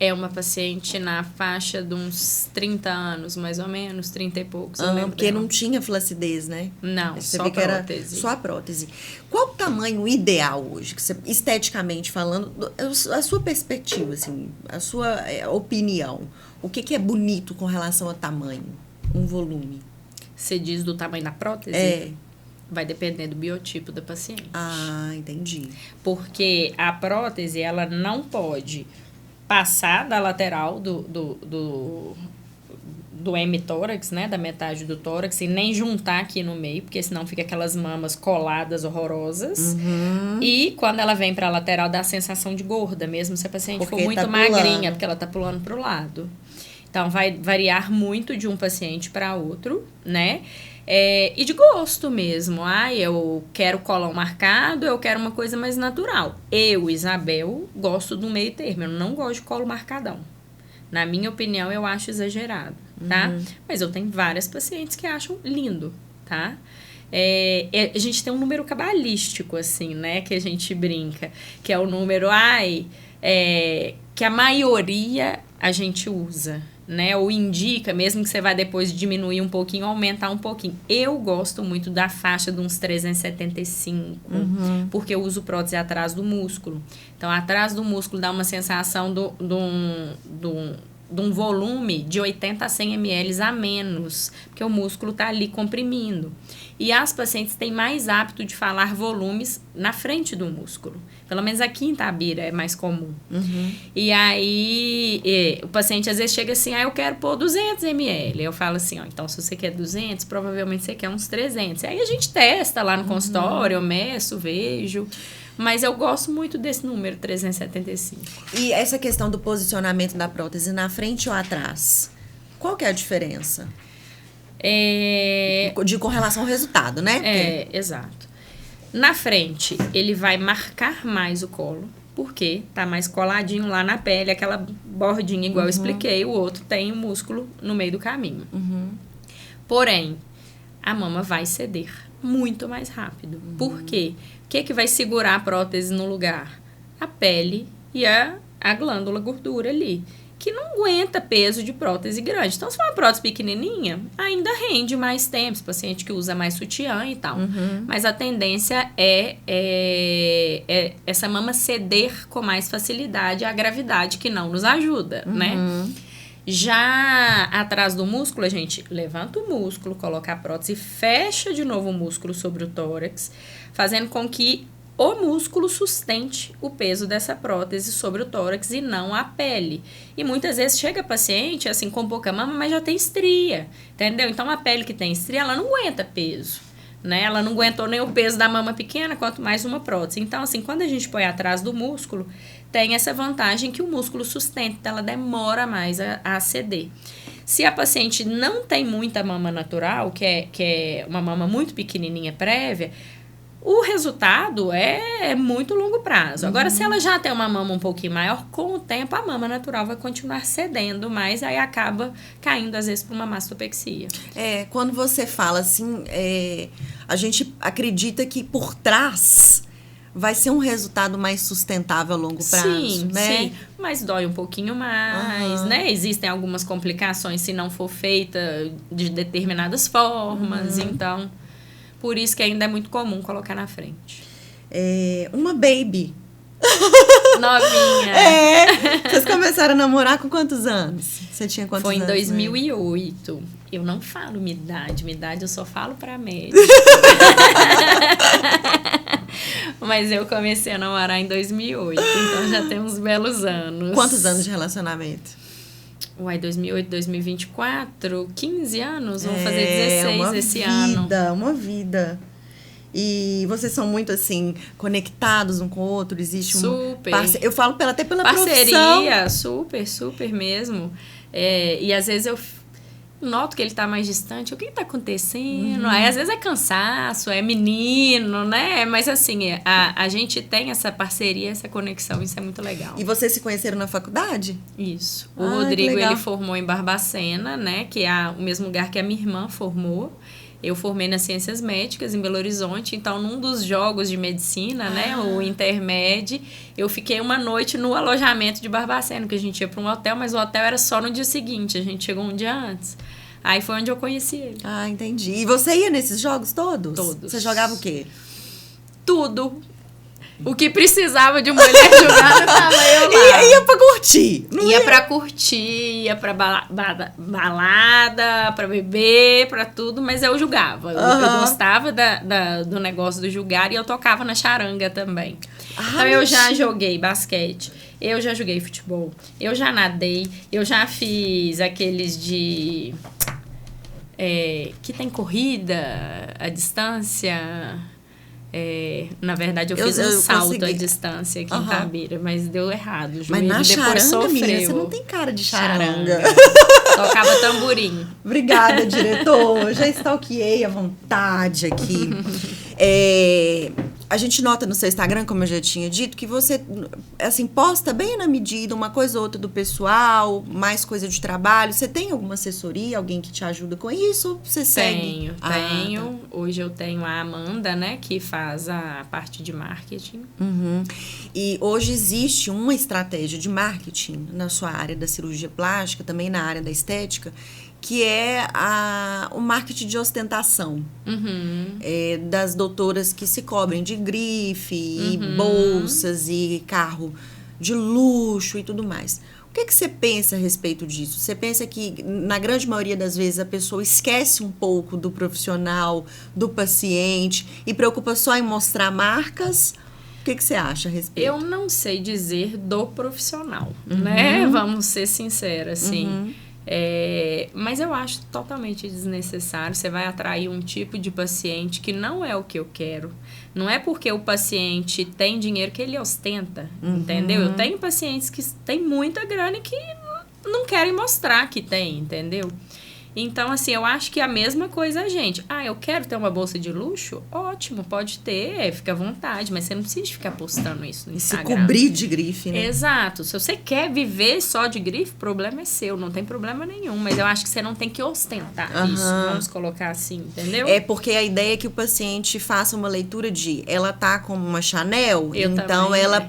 [SPEAKER 2] É uma paciente na faixa de uns 30 anos, mais ou menos, 30 e poucos.
[SPEAKER 1] Porque não tinha flacidez, né?
[SPEAKER 2] Não,
[SPEAKER 1] você
[SPEAKER 2] só
[SPEAKER 1] vê que
[SPEAKER 2] prótese.
[SPEAKER 1] Era só a prótese. Qual o tamanho ideal hoje, que você, esteticamente falando, a sua perspectiva, assim, a sua opinião? O que é bonito com relação a tamanho, um volume?
[SPEAKER 2] Você diz do tamanho da prótese? Vai depender do biotipo da paciente.
[SPEAKER 1] Ah, entendi.
[SPEAKER 2] Porque a prótese, ela não pode passar da lateral do hemitórax, né, da metade do tórax, e nem juntar aqui no meio, porque senão fica aquelas mamas coladas horrorosas. E quando ela vem para a lateral, dá a sensação de gorda, mesmo se a paciente for muito magrinha, porque ela tá pulando pro lado. Então, vai variar muito de um paciente para outro, né? E de gosto mesmo. Eu quero colão marcado, eu quero uma coisa mais natural. Eu, Isabel, gosto do meio termo. Eu não gosto de colo marcadão. Na minha opinião, eu acho exagerado, tá? Mas eu tenho várias pacientes que acham lindo, tá? A gente tem um número cabalístico, assim, né? Que a gente brinca. Que é o número, que a maioria a gente usa, né? Ou indica, mesmo que você vá depois diminuir um pouquinho, aumentar um pouquinho. Eu gosto muito da faixa de uns 375, porque eu uso prótese atrás do músculo. Então, atrás do músculo dá uma sensação de um volume de 80 a 100 ml a menos, porque o músculo está ali comprimindo. E as pacientes têm mais hábito de falar volumes na frente do músculo. Pelo menos aqui em Itabira é mais comum. E aí, o paciente às vezes chega assim, eu quero pôr 200 ml. Eu falo assim, então se você quer 200, provavelmente você quer uns 300. Aí a gente testa lá no consultório, eu meço, vejo. Mas eu gosto muito desse número, 375.
[SPEAKER 1] E essa questão do posicionamento da prótese na frente ou atrás? Qual que é a diferença? Com relação ao resultado, né?
[SPEAKER 2] Exato. Na frente, ele vai marcar mais o colo, porque tá mais coladinho lá na pele, aquela bordinha igual eu expliquei, o outro tem o músculo no meio do caminho. Porém, a mama vai ceder muito mais rápido. Por quê? O que vai segurar a prótese no lugar? A pele e a glândula gordura ali, que não aguenta peso de prótese grande. Então, se for uma prótese pequenininha, ainda rende mais tempo, esse paciente que usa mais sutiã e tal. Mas a tendência é essa mama ceder com mais facilidade à gravidade, que não nos ajuda, né? Já atrás do músculo, a gente levanta o músculo, coloca a prótese e fecha de novo o músculo sobre o tórax, fazendo com que o músculo sustente o peso dessa prótese sobre o tórax e não a pele. E muitas vezes chega paciente, assim, com pouca mama, mas já tem estria, entendeu? Então, a pele que tem estria, ela não aguenta peso, né? Ela não aguentou nem o peso da mama pequena, quanto mais uma prótese. Então, assim, quando a gente põe atrás do músculo, tem essa vantagem que o músculo sustenta, ela demora mais a ceder. Se a paciente não tem muita mama natural, que é uma mama muito pequenininha prévia, o resultado é muito longo prazo. Agora, se ela já tem uma mama um pouquinho maior, com o tempo a mama natural vai continuar cedendo, mas aí acaba caindo, às vezes, para uma mastopexia.
[SPEAKER 1] Quando você fala assim, a gente acredita que por trás vai ser um resultado mais sustentável a longo prazo, né?
[SPEAKER 2] Sim, mas dói um pouquinho mais, né? Existem algumas complicações se não for feita de determinadas formas, então... Por isso que ainda é muito comum colocar na frente.
[SPEAKER 1] Uma baby.
[SPEAKER 2] Novinha.
[SPEAKER 1] Vocês começaram a namorar com quantos anos? Você tinha quantos anos?
[SPEAKER 2] Foi em 2008. Né? Eu não falo minha idade. Minha idade eu só falo pra médica. Mas eu comecei a namorar em 2008. Então já tem uns belos anos.
[SPEAKER 1] Quantos anos de relacionamento?
[SPEAKER 2] 2008, 2024, 15 anos, vamos fazer 16 esse ano.
[SPEAKER 1] Uma vida. E vocês são muito, assim, conectados um com o outro? Existe
[SPEAKER 2] super.
[SPEAKER 1] Eu falo até pela
[SPEAKER 2] parceria,
[SPEAKER 1] profissão.
[SPEAKER 2] super mesmo. E às vezes noto que ele tá mais distante. O que tá acontecendo? Aí, às vezes, é cansaço, é menino, né? Mas, assim, a gente tem essa parceria, essa conexão. Isso é muito legal.
[SPEAKER 1] E vocês se conheceram na faculdade?
[SPEAKER 2] Isso. O Rodrigo, ele formou em Barbacena, né? Que é o mesmo lugar que a minha irmã formou. Eu formei nas Ciências Médicas, em Belo Horizonte. Então, num dos jogos de medicina, né, o Intermed, eu fiquei uma noite no alojamento de Barbacena, que a gente ia para um hotel, mas o hotel era só no dia seguinte. A gente chegou um dia antes. Aí foi onde eu conheci ele.
[SPEAKER 1] Ah, entendi. E você ia nesses jogos todos?
[SPEAKER 2] Todos.
[SPEAKER 1] Você jogava o quê?
[SPEAKER 2] Tudo. O que precisava de mulher jogada, tava eu lá.
[SPEAKER 1] Ia pra curtir.
[SPEAKER 2] Ia pra curtir, ia pra balada, pra beber, pra tudo, mas eu julgava. Eu gostava do negócio do julgar e eu tocava na charanga também. Então eu já joguei basquete, eu já joguei futebol, eu já nadei, eu já fiz aqueles de... que tem corrida à distância... na verdade, eu fiz um salto à distância aqui em Itabira, mas deu errado. O joelho
[SPEAKER 1] mas na
[SPEAKER 2] depois
[SPEAKER 1] charanga,
[SPEAKER 2] sofreu.
[SPEAKER 1] menina, você não tem cara de charanga.
[SPEAKER 2] Tocava tamborim.
[SPEAKER 1] Obrigada, diretor. Já stalkeei à vontade aqui. A gente nota no seu Instagram, como eu já tinha dito, que você, assim, posta bem na medida, uma coisa ou outra do pessoal, mais coisa de trabalho. Você tem alguma assessoria, alguém que te ajuda com isso? Ou você segue?
[SPEAKER 2] Tenho. Tá. Hoje eu tenho a Amanda, né, que faz a parte de marketing.
[SPEAKER 1] Uhum. E hoje existe uma estratégia de marketing na sua área da cirurgia plástica, também na área da estética, que é o marketing de ostentação. Das doutoras que se cobrem de grife, e bolsas, e carro de luxo e tudo mais. O que você pensa a respeito disso? Você pensa que, na grande maioria das vezes, a pessoa esquece um pouco do profissional, do paciente, e preocupa só em mostrar marcas? O que você acha a respeito?
[SPEAKER 2] Eu não sei dizer do profissional, né? Vamos ser sinceros, assim. Mas eu acho totalmente desnecessário. Você vai atrair um tipo de paciente que não é o que eu quero. Não é porque o paciente tem dinheiro que ele ostenta, entendeu? Eu tenho pacientes que têm muita grana e que não querem mostrar que tem, entendeu? Então, assim, eu acho que a mesma coisa a gente. Eu quero ter uma bolsa de luxo? Ótimo, pode ter, fica à vontade. Mas você não precisa ficar postando isso no Instagram.
[SPEAKER 1] Se cobrir de grife, né?
[SPEAKER 2] Exato. Se você quer viver só de grife, o problema é seu, não tem problema nenhum. Mas eu acho que você não tem que ostentar isso, vamos colocar assim, entendeu?
[SPEAKER 1] É porque a ideia é que o paciente faça uma leitura de ela tá com uma Chanel, então ela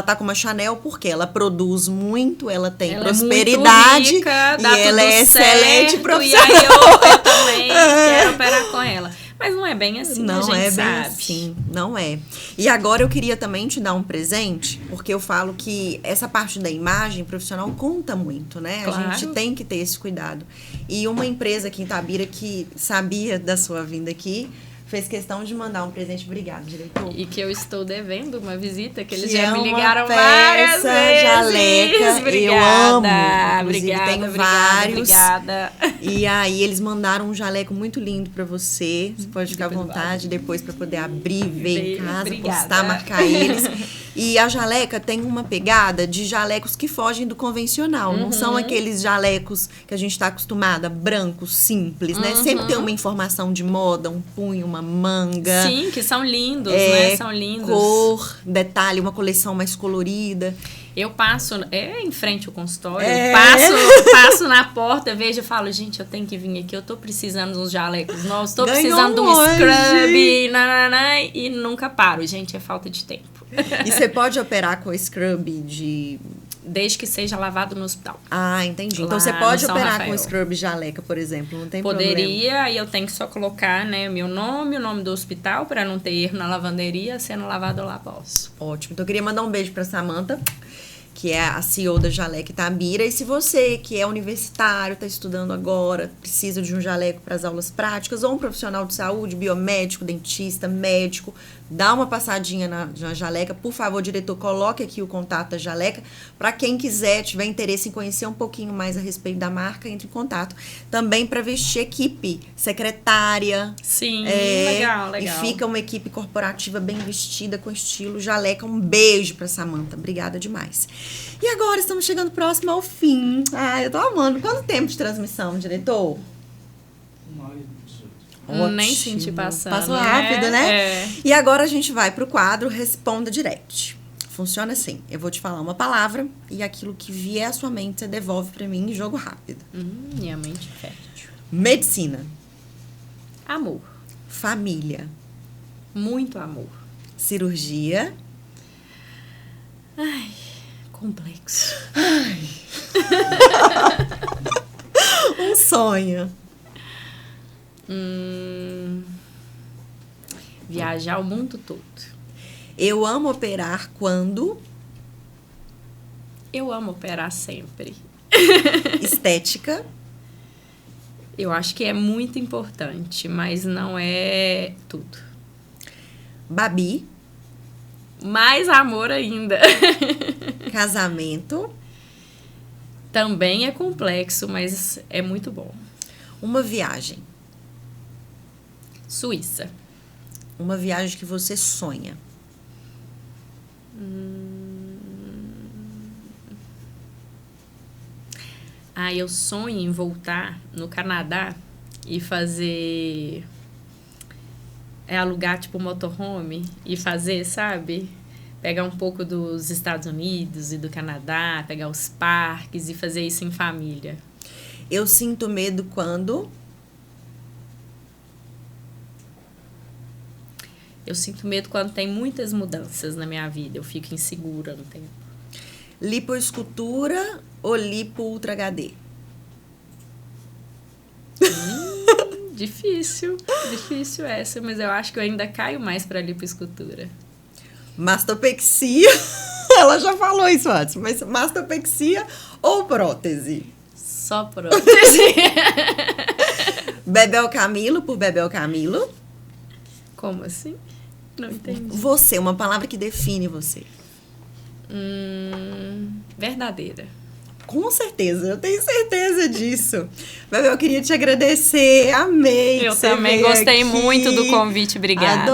[SPEAKER 1] tá com uma Chanel porque ela produz muito, ela tem prosperidade,
[SPEAKER 2] é muito rica,
[SPEAKER 1] e
[SPEAKER 2] dá
[SPEAKER 1] ela é
[SPEAKER 2] certo,
[SPEAKER 1] excelente profissional.
[SPEAKER 2] E aí eu também quero operar com ela. Mas não é bem assim,
[SPEAKER 1] não,
[SPEAKER 2] a gente
[SPEAKER 1] é
[SPEAKER 2] sabe.
[SPEAKER 1] Bem assim, não é. E agora eu queria também te dar um presente, porque eu falo que essa parte da imagem profissional conta muito, né?
[SPEAKER 2] Claro.
[SPEAKER 1] A gente tem que ter esse cuidado. E uma empresa aqui em Itabira que sabia da sua vinda aqui, fez questão de mandar um presente. Obrigada, diretor.
[SPEAKER 2] E que eu estou devendo uma visita, que eles
[SPEAKER 1] que
[SPEAKER 2] já me ligaram
[SPEAKER 1] peça,
[SPEAKER 2] várias vezes.
[SPEAKER 1] Jaleca,
[SPEAKER 2] obrigada,
[SPEAKER 1] eu amo. Inclusive,
[SPEAKER 2] obrigada,
[SPEAKER 1] tenho vários.
[SPEAKER 2] Obrigada.
[SPEAKER 1] E aí, eles mandaram um jaleco muito lindo pra você. Você pode ficar à vontade depois pra poder abrir, ver em casa,
[SPEAKER 2] obrigada.
[SPEAKER 1] postar, marcar eles. E a jaleca tem uma pegada de jalecos que fogem do convencional. Não são aqueles jalecos que a gente tá acostumada, brancos, simples, né? Sempre tem uma informação de moda, um punho, uma manga.
[SPEAKER 2] Sim, que são lindos, né? São lindos.
[SPEAKER 1] Cor, detalhe, uma coleção mais colorida.
[SPEAKER 2] Eu passo em frente ao consultório, passo na porta, vejo e falo, gente, eu tenho que vir aqui, eu tô precisando de uns jalecos novos, tô precisando de um scrub, e nunca paro, gente, é falta de tempo.
[SPEAKER 1] E você pode operar com scrub de...
[SPEAKER 2] Desde que seja lavado no hospital.
[SPEAKER 1] Ah, entendi. Então você pode operar com scrub jaleca, por exemplo, não tem problema.
[SPEAKER 2] Poderia, e eu tenho que só colocar, né, meu nome, o nome do hospital, para não ter erro na lavanderia, sendo lavado lá, posso.
[SPEAKER 1] Ótimo. Então eu queria mandar um beijo pra Samantha, que é a CEO da Jaleca Itabira. E se você, que é universitário, está estudando agora, precisa de um jaleco para as aulas práticas, ou um profissional de saúde, biomédico, dentista, médico, dá uma passadinha na Jaleca. Por favor, diretor, coloque aqui o contato da Jaleca. Para quem quiser, tiver interesse em conhecer um pouquinho mais a respeito da marca, entre em contato. Também para vestir equipe, secretária.
[SPEAKER 2] Sim, legal.
[SPEAKER 1] E fica uma equipe corporativa bem vestida, com estilo Jaleca. Um beijo para Samantha. Obrigada demais. E agora estamos chegando próximo ao fim. Eu tô amando. Quanto tempo de transmissão, diretor?
[SPEAKER 3] 1h18.
[SPEAKER 1] Ótimo.
[SPEAKER 2] Nem senti passando.
[SPEAKER 1] Passou rápido, né?
[SPEAKER 2] É.
[SPEAKER 1] E agora a gente vai pro quadro Responda Direct. Funciona assim. Eu vou te falar uma palavra e aquilo que vier à sua mente você devolve pra mim em jogo rápido.
[SPEAKER 2] Minha mente fértil.
[SPEAKER 1] Medicina.
[SPEAKER 2] Amor.
[SPEAKER 1] Família.
[SPEAKER 2] Muito amor.
[SPEAKER 1] Cirurgia.
[SPEAKER 2] Complexo.
[SPEAKER 1] Um sonho.
[SPEAKER 2] Viajar o mundo todo.
[SPEAKER 1] Eu amo operar quando...
[SPEAKER 2] Eu amo operar sempre.
[SPEAKER 1] Estética.
[SPEAKER 2] Eu acho que é muito importante, mas não é tudo.
[SPEAKER 1] Babi.
[SPEAKER 2] Mais amor ainda.
[SPEAKER 1] Casamento.
[SPEAKER 2] Também é complexo, mas é muito bom.
[SPEAKER 1] Uma viagem.
[SPEAKER 2] Suíça.
[SPEAKER 1] Uma viagem que você sonha.
[SPEAKER 2] Eu sonho em voltar no Canadá e fazer... alugar, tipo, motorhome e fazer, sabe? Pegar um pouco dos Estados Unidos e do Canadá, pegar os parques e fazer isso em família.
[SPEAKER 1] Eu sinto medo quando...
[SPEAKER 2] Eu sinto medo quando tem muitas mudanças na minha vida. Eu fico insegura no tempo.
[SPEAKER 1] Lipoescultura ou lipo ultra HD?
[SPEAKER 2] Difícil essa, mas eu acho que eu ainda caio mais pra lipoescultura.
[SPEAKER 1] Mastopexia, ela já falou isso antes, mas mastopexia ou prótese?
[SPEAKER 2] Só prótese.
[SPEAKER 1] Bebel Camilo por Bebel Camilo.
[SPEAKER 2] Como assim? Não entendi.
[SPEAKER 1] Você, uma palavra que define você.
[SPEAKER 2] Verdadeira.
[SPEAKER 1] Com certeza, eu tenho certeza disso. Bebel, eu queria te agradecer, amei.
[SPEAKER 2] Eu também gostei muito do convite, obrigada.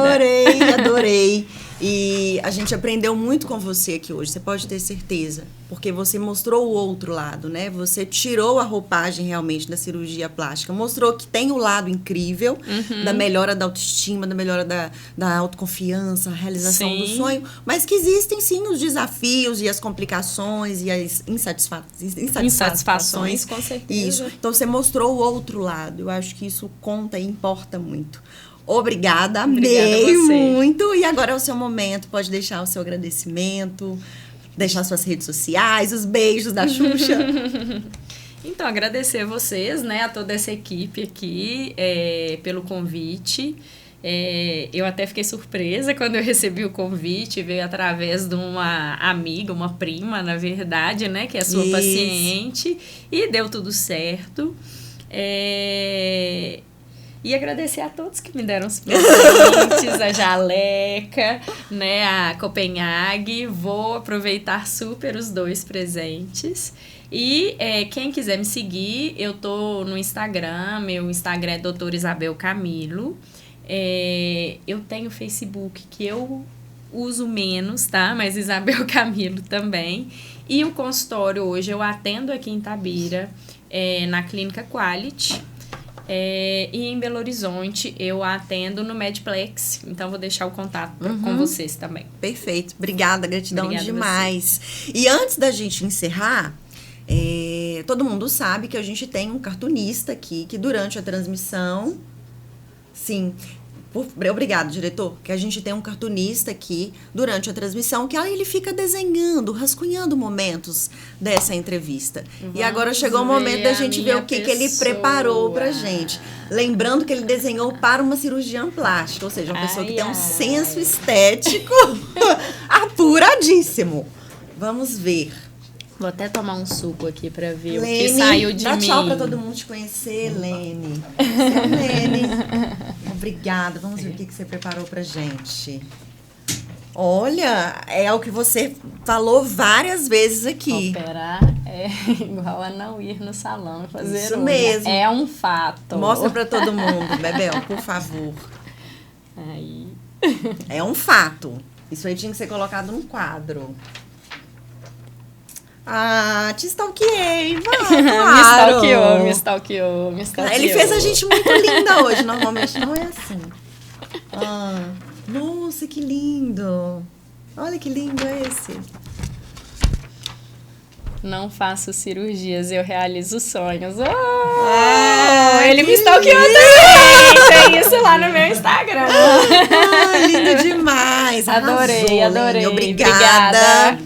[SPEAKER 1] Adorei. E a gente aprendeu muito com você aqui hoje, você pode ter certeza. Porque você mostrou o outro lado, né? Você tirou a roupagem realmente da cirurgia plástica. Mostrou que tem o lado incrível da melhora da autoestima, da melhora da autoconfiança, a realização do sonho. Mas que existem, sim, os desafios e as complicações e as insatisfações.
[SPEAKER 2] Com certeza.
[SPEAKER 1] Isso. Então, você mostrou o outro lado. Eu acho que isso conta e importa muito. Obrigada, amei muito. E agora é o seu momento, pode deixar o seu agradecimento, deixar suas redes sociais, os beijos da Xuxa.
[SPEAKER 2] Então, agradecer a vocês, né, a toda essa equipe aqui, pelo convite. Eu até fiquei surpresa quando eu recebi o convite, veio através de uma amiga, uma prima, na verdade, né, que é sua paciente, e deu tudo certo. E agradecer a todos que me deram os presentes, a Jaleca, né, a Copenhague. Vou aproveitar super os 2 presentes. E quem quiser me seguir, eu tô no Instagram, meu Instagram é Doutora Isabel Camilo. Eu tenho Facebook que eu uso menos, tá? Mas Isabel Camilo também. E o consultório hoje eu atendo aqui em Itabira, na Clínica Quality. E em Belo Horizonte eu atendo no Medplex, então vou deixar o contato com vocês também.
[SPEAKER 1] Perfeito, obrigada, gratidão
[SPEAKER 2] Obrigada
[SPEAKER 1] demais. E antes da gente encerrar, todo mundo sabe que a gente tem um cartunista aqui que durante a transmissão, sim, obrigado, diretor, que a gente tem um cartunista aqui durante a transmissão que aí ele fica desenhando, rascunhando momentos dessa entrevista. E agora chegou o momento da gente ver o que ele preparou pra gente. Lembrando que ele desenhou para uma cirurgiã plástica, ou seja, uma pessoa que tem um senso estético apuradíssimo. Vamos ver.
[SPEAKER 2] Vou até tomar um suco aqui pra ver
[SPEAKER 1] Lene,
[SPEAKER 2] o que saiu de
[SPEAKER 1] dá
[SPEAKER 2] mim.
[SPEAKER 1] tchau pra todo mundo te conhecer, Lene. Lene. Obrigada. Vamos ver o que você preparou pra gente. Olha, é o que você falou várias vezes aqui.
[SPEAKER 2] Operar é igual a não ir no salão e fazer
[SPEAKER 1] Isso
[SPEAKER 2] unha.
[SPEAKER 1] mesmo.
[SPEAKER 2] É um fato.
[SPEAKER 1] Mostra pra todo mundo, Bebel, por favor.
[SPEAKER 2] Aí.
[SPEAKER 1] É um fato. Isso aí tinha que ser colocado num quadro. Ah, te stalkeei, claro.
[SPEAKER 2] Me stalkeou.
[SPEAKER 1] Ele fez a gente muito linda hoje. Normalmente não é assim. Nossa, que lindo. Olha que lindo esse.
[SPEAKER 2] Não faço cirurgias, eu realizo sonhos.
[SPEAKER 1] Ele
[SPEAKER 2] me stalkeou também. Tem isso lá no meu Instagram.
[SPEAKER 1] Lindo demais.
[SPEAKER 2] Adorei.
[SPEAKER 1] Obrigada.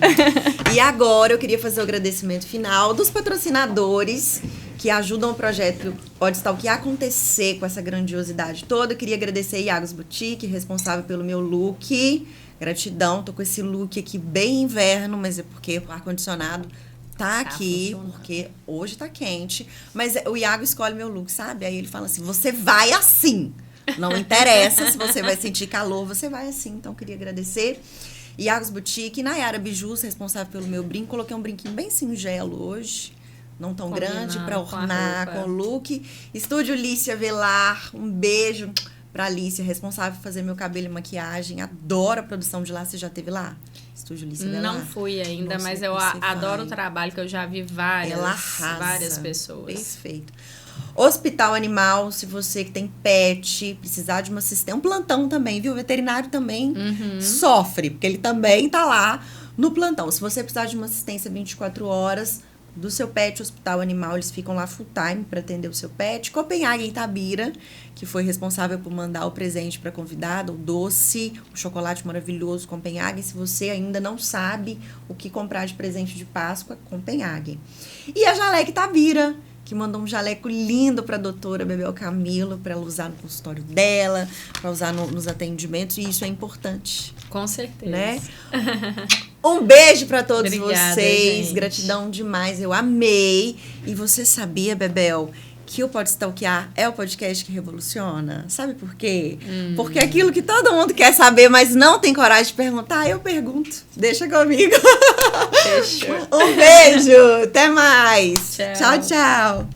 [SPEAKER 1] E agora eu queria fazer o agradecimento final dos patrocinadores que ajudam o projeto Pode Stalkear a acontecer com essa grandiosidade toda. Eu queria agradecer a Iagos Boutique, responsável pelo meu look. Gratidão, tô com esse look aqui bem inverno, mas é porque o ar-condicionado tá aqui, porque hoje tá quente. Mas o Iago escolhe meu look, sabe? Aí ele fala assim, você vai assim. Não interessa se você vai sentir calor, você vai assim. Então, eu queria agradecer. Iagos Boutique, Nayara Bijus, responsável pelo meu brinco. Coloquei um brinquinho bem singelo hoje. Não tão grande, para ornar com o look. Estúdio Lícia Velar, um beijo pra Lícia, responsável por fazer meu cabelo e maquiagem. Adoro a produção de lá. Você já esteve lá? Estúdio Lícia Velar?
[SPEAKER 2] Não fui ainda, nossa, mas eu adoro o trabalho, que eu já vi várias pessoas.
[SPEAKER 1] Perfeito. Hospital Animal, se você que tem pet, precisar de uma assistência, um plantão também, viu? O veterinário também sofre, porque ele também tá lá no plantão. Se você precisar de uma assistência 24 horas do seu pet, Hospital Animal, eles ficam lá full time para atender o seu pet. Copenhague Itabira, que foi responsável por mandar o presente para convidada, o doce, o chocolate maravilhoso Copenhague. Se você ainda não sabe o que comprar de presente de Páscoa, Copenhague. E a Jaleco Itabira, que mandou um jaleco lindo para a doutora Bebel Camilo, para ela usar no consultório dela, para usar nos atendimentos, e isso é importante.
[SPEAKER 2] Com certeza.
[SPEAKER 1] Né? Um beijo para todos.
[SPEAKER 2] Obrigada,
[SPEAKER 1] vocês.
[SPEAKER 2] gente.
[SPEAKER 1] Gratidão demais, eu amei. E você sabia, Bebel, que o Pode Stalkear é o podcast que revoluciona? Sabe por quê? Porque aquilo que todo mundo quer saber, mas não tem coragem de perguntar, eu pergunto. Deixa comigo.
[SPEAKER 2] Fechou.
[SPEAKER 1] Um beijo. Até mais.
[SPEAKER 2] Tchau.
[SPEAKER 1] Tchau.